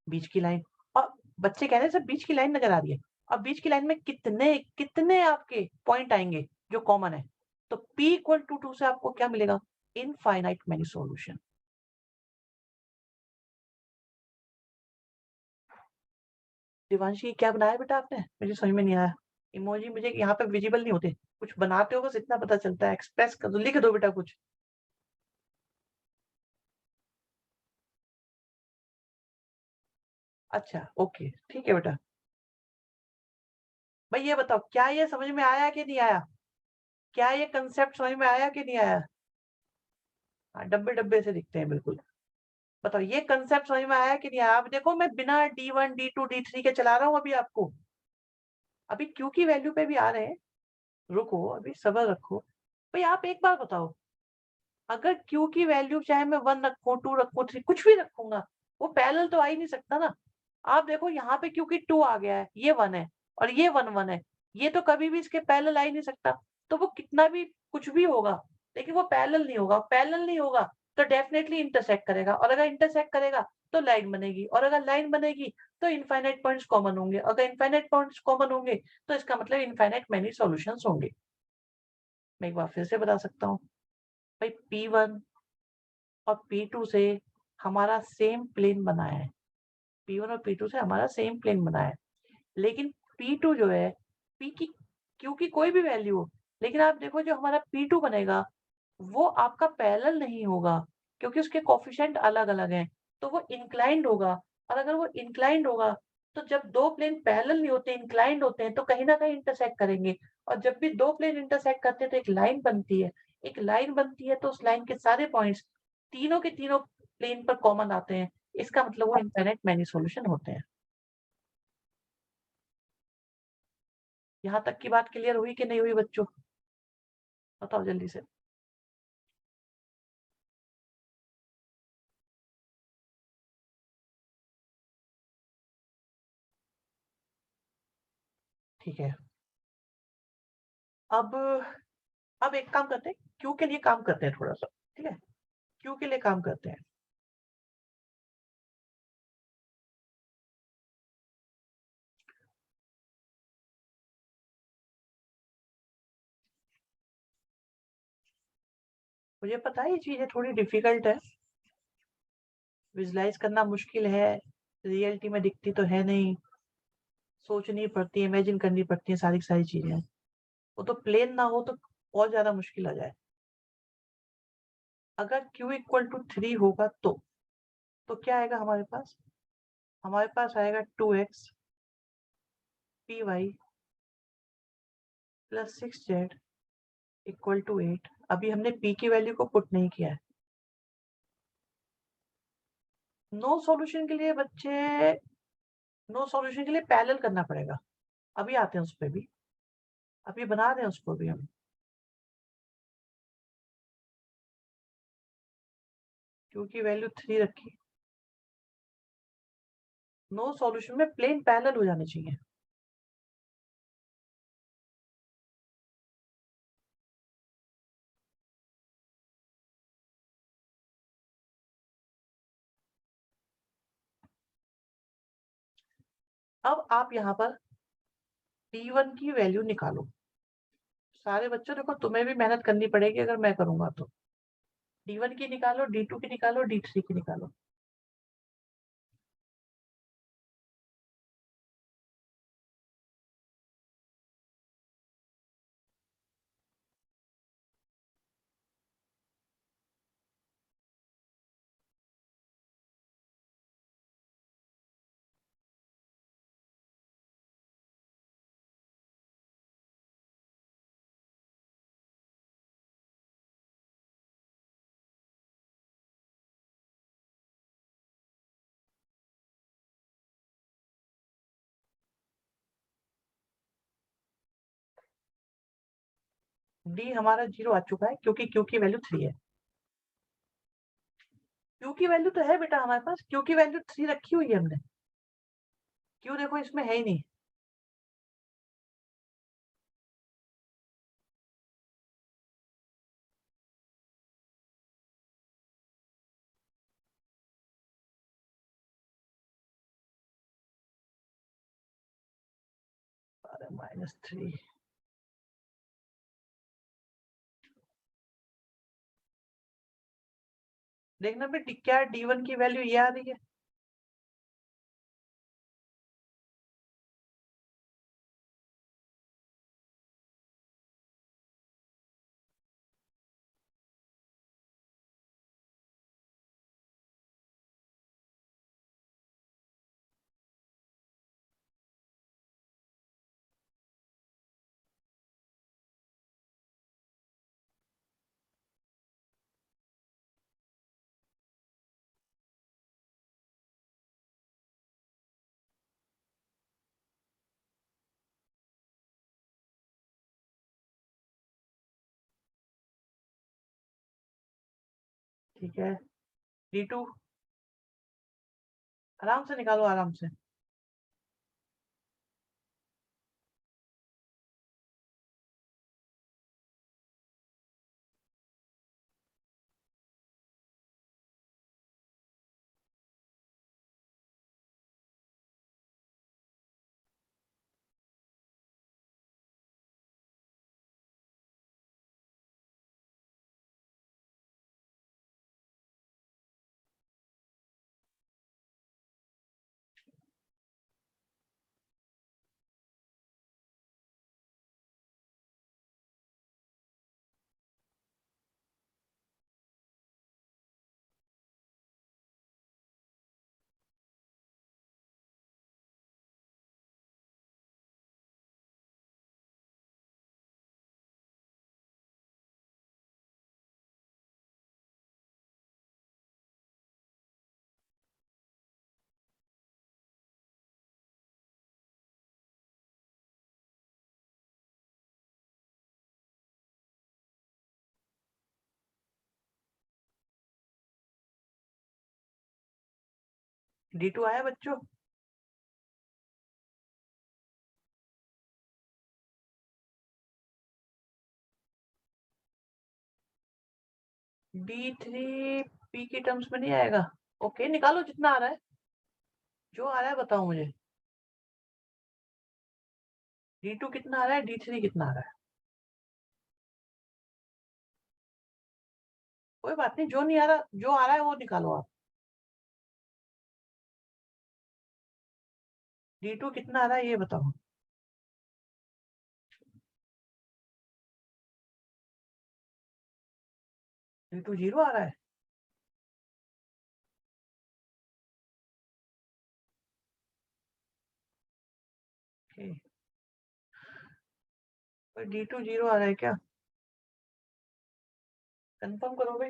बीच की लाइन, और बच्चे कह रहे हैं सर बीच की लाइन नजर आ रही है। अब बीच की लाइन में कितने कितने आपके पॉइंट आएंगे जो कॉमन है? तो P इक्वल टू 2 से आपको क्या मिलेगा? Infinite many solution. दिवांशी, क्या बनाया बेटा आपने? मुझे समझ में नहीं आया। इमोजी मुझे यहाँ पे विजिबल नहीं होते, कुछ बनाते हो बस इतना पता चलता है, एक्सप्रेस कर दो, लिख दो बेटा कुछ। अच्छा ओके, ठीक है बेटा। भाई ये बताओ, क्या ये समझ में आया कि नहीं आया? क्या ये कंसेप्ट समझ में आया कि नहीं आया? हाँ, डब्बे डब्बे से दिखते हैं बिल्कुल। बताओ ये कंसेप्ट समझ में आया कि नहीं आया? आप देखो, मैं बिना D1 D2 D3 के चला रहा हूँ अभी आपको, अभी Q की वैल्यू पे भी आ रहे हैं, रुको अभी सब्र रखो। भाई आप एक बार बताओ, अगर Q की वैल्यू चाहे मैं 1 रखूं, 2 रखूं, 3 कुछ भी रखूंगा, वो पैरेलल तो आ ही नहीं सकता ना। आप देखो यहाँ पे क्योंकि 2 आ गया है, ये 1 है, और ये 1 1 है, ये तो कभी भी इसके पैरेलल आ ही नहीं सकता। तो वो कितना भी कुछ भी होगा, लेकिन वो पैरेलल नहीं होगा, पैरेलल नहीं होगा तो डेफिनेटली इंटरसेक्ट करेगा, और अगर इंटरसेक्ट करेगा तो लाइन बनेगी, और अगर लाइन बनेगी तो इनफाइनाइट पॉइंट्स कॉमन होंगे, अगर इनफाइनाइट पॉइंट्स कॉमन होंगे तो इसका मतलब इनफाइनाइट मेनी सॉल्यूशंस होंगे। मैं एक बार फिर से बता सकता हूँ, भाई P1 और P2 से हमारा सेम प्लेन बना है, P1 और P2 से हमारा सेम प्लेन बना है, लेकिन P2 जो है, P की Q की कोई भी वैल्यू हो, लेकिन आप देखो जो हमारा P2 बनेगा वो आपका पैरेलल नहीं होगा क्योंकि उसके कोएफिशिएंट अलग-अलग हैं, तो वो इंक्लाइंड होगा। और अगर वो इंक्लाइंड होगा तो जब 2 प्लेन पैरेलल नहीं होते, इंक्लाइंड होते हैं तो कहीं न कहीं इंटरसेक्ट करेंगे और जब भी 2 प्लेन इंटरसेक्ट करते हैं तो एक लाइन बनती है। एक लाइन बनती है तो उस लाइन के सारे पॉइंट्स तीनों के तीनों प्लेन पर कॉमन आते हैं। इसका मतलब वो इनफाइनाइट मैनी सॉल्यूशन होते हैं। यहाँ तक की बात क्लियर हुई कि नहीं हुई बच्चों? बताओ जल्दी से। ठीक है। अब एक काम करते हैं, क्यू के लिए काम करते हैं थोड़ा-सा, ठीक है? क्यू के लिए काम करते हैं। मुझे पता है ये चीज़ें थोड़ी डिफ़िकल्ट है, विज़ुअलाइज़ करना मुश्किल है, रियलिटी में दिखती तो है नहीं, सोचनी पड़ती है, इमेजिन करनी पड़ती है सारी की सारी चीज़ें। वो तो प्लेन ना हो तो और ज़्यादा मुश्किल आ जाए। अगर q इक्वल टू 3 होगा तो क्या आएगा हमारे पास? हमारे पास आएगा 2x py plus 6z equal to 8। अभी हमने p की वैल्यू को पुट नहीं किया है। नो सॉल्यूशन के लिए बच्चे, नो सॉल्यूशन के लिए पैरेलल करना पड़ेगा। अभी आते हैं उस पे भी, अभी बना रहे हैं उसको भी हम। q की वैल्यू 3 रखी। नो सॉल्यूशन में प्लेन पैरेलल हो जाने चाहिए। अब आप यहाँ पर d1 की वैल्यू निकालो। सारे बच्चों देखो, तुम्हें भी मेहनत करनी पड़ेगी अगर मैं करूंगा तो। d1 की निकालो, d2 की निकालो, d3 की निकालो। d हमारा 0 आ चुका है क्योंकि q की वैल्यू 3 है। q की वैल्यू तो है बेटा हमारे पास, q की वैल्यू 3 रखी हुई है हमने। q देखो इसमें है ही नहीं। -3। देखना बेटी क्या d1 की वैल्यू ये आ रही है। ठीक है, d2 आराम से निकालो, आराम से। D2 आया बच्चों? D3 P के टर्म्स में नहीं आएगा। ओके, निकालो जितना आ रहा है, जो आ रहा है बताओ मुझे। D2 कितना आ रहा है, D3 कितना आ रहा है? कोई बात नहीं, जो नहीं आ रहा, जो आ रहा है वो निकालो आप। D2 कितना आ रहा है ये बताओ। D2 0 आ रहा है। Okay. D2 0 आ रहा है क्या? कंफर्म करो भाई।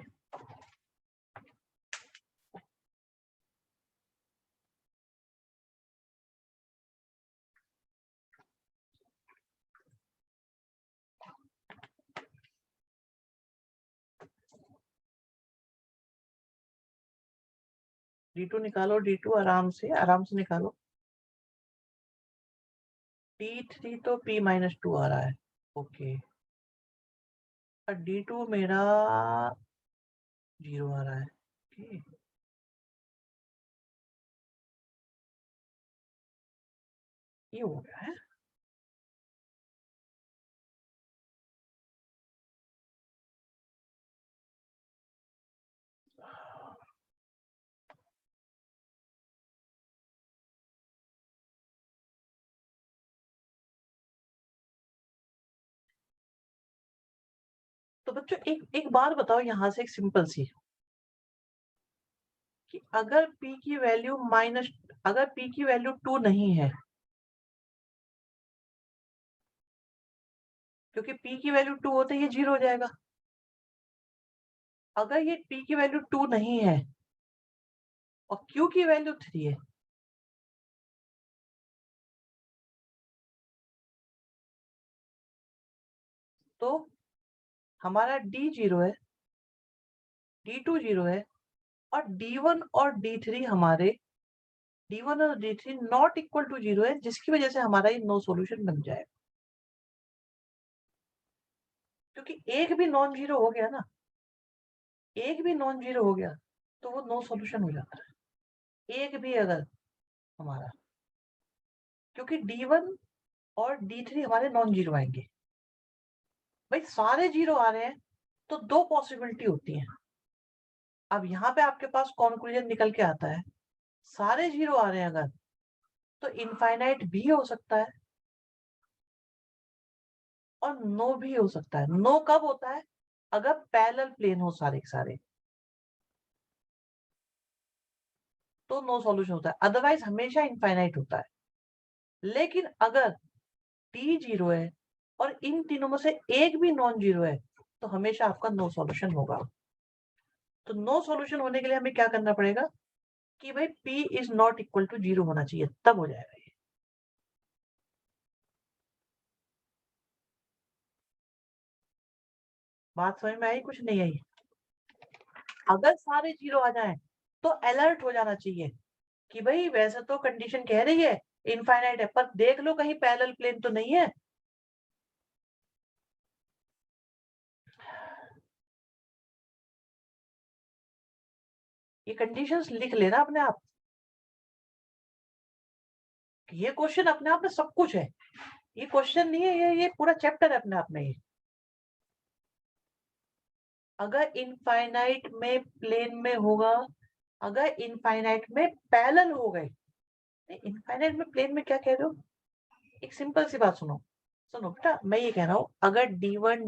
D2 निकालो, D2 आराम से निकालो। D3 तो P-2 आ रहा है। ओके, और D2 मेरा 0 आ रहा है। ओके, ये हो गया है। तो बच्चों एक बात बताओ यहां से, एक सिंपल सी, कि अगर P की वैल्यू अगर P की वैल्यू 2 नहीं है, क्योंकि P की वैल्यू 2 होते ही 0 हो जाएगा। अगर ये P की वैल्यू 2 नहीं है और Q की वैल्यू 3 है, तो हमारा D 0 है, D2 0 है, और D1 और D3 हमारे D1 और D3 नॉट इक्वल टू 0 है, जिसकी वजह से हमारा ये नो सॉल्यूशन बन जाएगा। क्योंकि एक भी नॉन जीरो हो गया ना, एक भी नॉन जीरो हो गया तो वो नो सॉल्यूशन हो जाता है, एक भी अगर हमारा, क्योंकि D1 और D3 हमारे नॉन जीरो आएंगे। भाई सारे जीरो आ रहे हैं तो दो पॉसिबिलिटी होती है। अब यहाँ पे आपके पास कॉन्क्लूजन निकल के आता है, सारे जीरो आ रहे हैं अगर, तो इनफाइनाइट भी हो सकता है और नो भी हो सकता है। नो कब होता है? अगर पैरेलल प्लेन हो सारे के सारे, तो नो सॉल्यूशन होता है, अदरवाइज हमेशा इनफाइनाइट होता है। लेकिन अगर डी जीरो है और इन तीनों में से एक भी नॉन जीरो है, तो हमेशा आपका नो सॉल्यूशन होगा। तो नो सॉल्यूशन होने के लिए हमें क्या करना पड़ेगा कि भाई P is not equal to 0 होना चाहिए, तब हो जाएगा ये। बात समझ में आई, कुछ नहीं आई? अगर सारे जीरो आ जाएं तो अलर्ट हो जाना चाहिए कि भाई वैसे तो कंडीशन कह रही है इनफाइनाइट है, पर देख लो कहीं पैरेलल प्लेन तो नहीं है। ये कंडीशंस लिख लेना अपने आप, ये क्वेश्चन अपने आप में सब कुछ है। ये क्वेश्चन नहीं है, ये पूरा चैप्टर है अपने आप में। ये अगर इनफाइनाइट में प्लेन में होगा, अगर इनफाइनाइट में पैरेलल हो गए, इनफाइनाइट में प्लेन में क्या कह रहे हो, एक सिंपल सी बात सुनो, सुनो बेटा, मैं ये कह रहा हूं अगर D1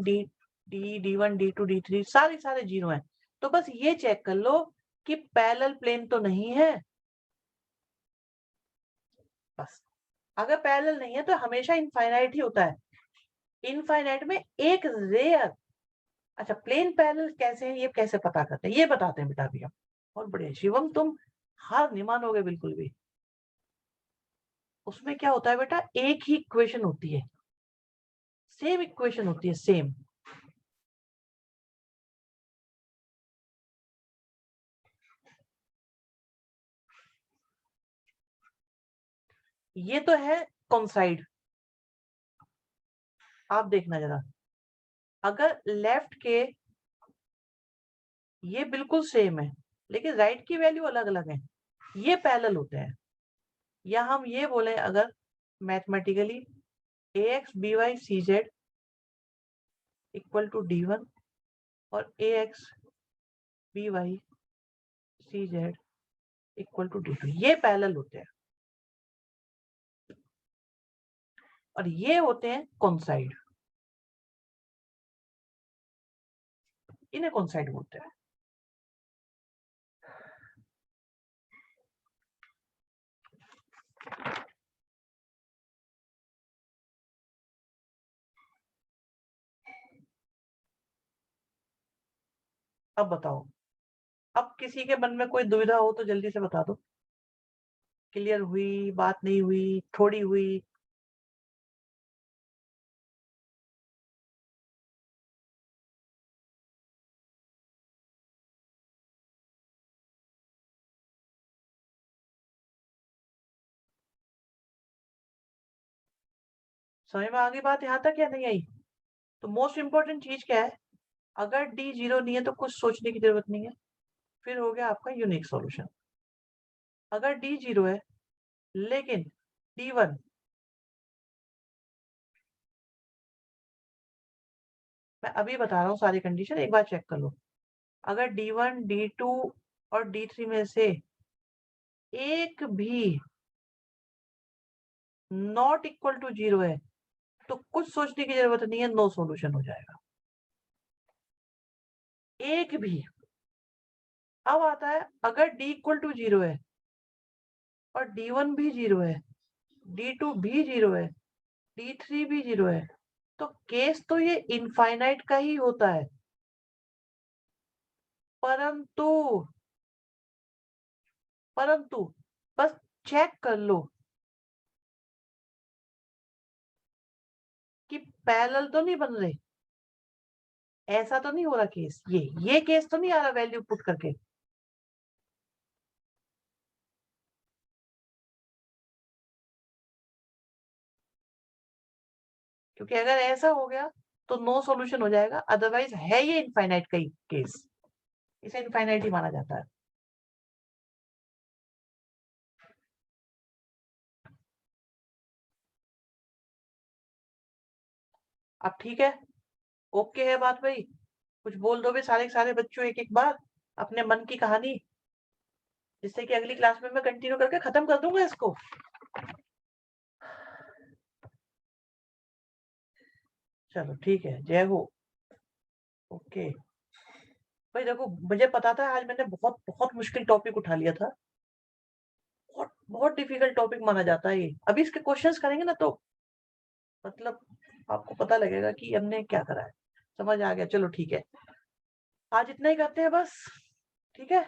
D1 D2 D3 सारे जीरो हैं, तो बस ये चेक कर लो कि पैरेलल प्लेन तो नहीं है, बस। अगर पैरेलल नहीं है तो हमेशा इनफाइनाइट ही होता है। इनफाइनाइट में एक रेयर, अच्छा प्लेन पैरेलल कैसे है, ये कैसे पता करते हैं, ये बताते हैं बेटा अभी हम। बहुत बढ़िया शिवम, तुम हार नहीं मानोगे बिल्कुल भी। उसमें क्या होता है बेटा, एक ही इक्वेशन होती है, सेम इक्वेशन होती है, सेम। ये तो है कॉन्साइड। आप देखना जरा, अगर लेफ्ट के ये बिल्कुल सेम है लेकिन राइट की वैल्यू अलग अलग है, ये पैरेलल होते हैं। या हम ये बोले अगर mathematically ax by cz equal to d1 और ax by cz equal to d2, ये पैरेलल होते हैं और ये होते हैं कॉन्साइड। इन्हें कॉन्साइड बोलते हैं। अब बताओ, अब किसी के मन में कोई दुविधा हो तो जल्दी से बता दो। क्लियर हुई बात? नहीं हुई? थोड़ी हुई? समझ में आ गई बात यहाँ तक या नहीं आई? तो मोस्ट इंपॉर्टेंट चीज क्या है, अगर डी जीरो नहीं है तो कुछ सोचने की जरूरत नहीं है, फिर हो गया आपका यूनिक सॉल्यूशन। अगर डी जीरो है लेकिन डी वन, मैं अभी बता रहा हूँ सारी कंडीशन, एक बार चेक कर लो। अगर डी वन डी टू और डी थ्री में से एक भी नॉट इक्वल टू जीरो है तो कुछ सोचने की जरूरत नहीं है, नो सॉल्यूशन हो जाएगा। एक भी। अब आता है अगर डी इक्वल टू जीरो है और डी वन भी जीरो है, डी टू भी जीरो है, डी थ्री भी जीरो है, तो केस तो ये इनफाइनाइट का ही होता है। परंतु परंतु बस चेक कर लो कि पैरेलल तो नहीं बन रहे, ऐसा तो नहीं हो रहा केस, ये केस तो नहीं आ रहा वैल्यू पुट करके। क्योंकि अगर ऐसा हो गया तो नो सॉल्यूशन हो जाएगा, अदरवाइज है ये इनफाइनाइट का ही केस, इसे इनफाइनाइट ही माना जाता है। अब ठीक है, ओके है बात भाई? कुछ बोल दो भी सारे सारे बच्चों एक एक बार अपने मन की कहानी, जिससे कि अगली क्लास में मैं कंटिन्यू करके खत्म कर दूंगा इसको। चलो ठीक है, जय हो। ओके भाई, देखो मुझे पता था आज मैंने बहुत बहुत मुश्किल टॉपिक उठा लिया था, बहुत बहुत डिफिकल्ट टॉपिक माना जाता है ये। अभी इसके क्वेश्चंस करेंगे ना तो मतलब आपको पता लगेगा कि हमने क्या करा है, समझ आ गया। चलो ठीक है, आज इतना ही करते हैं बस, ठीक है।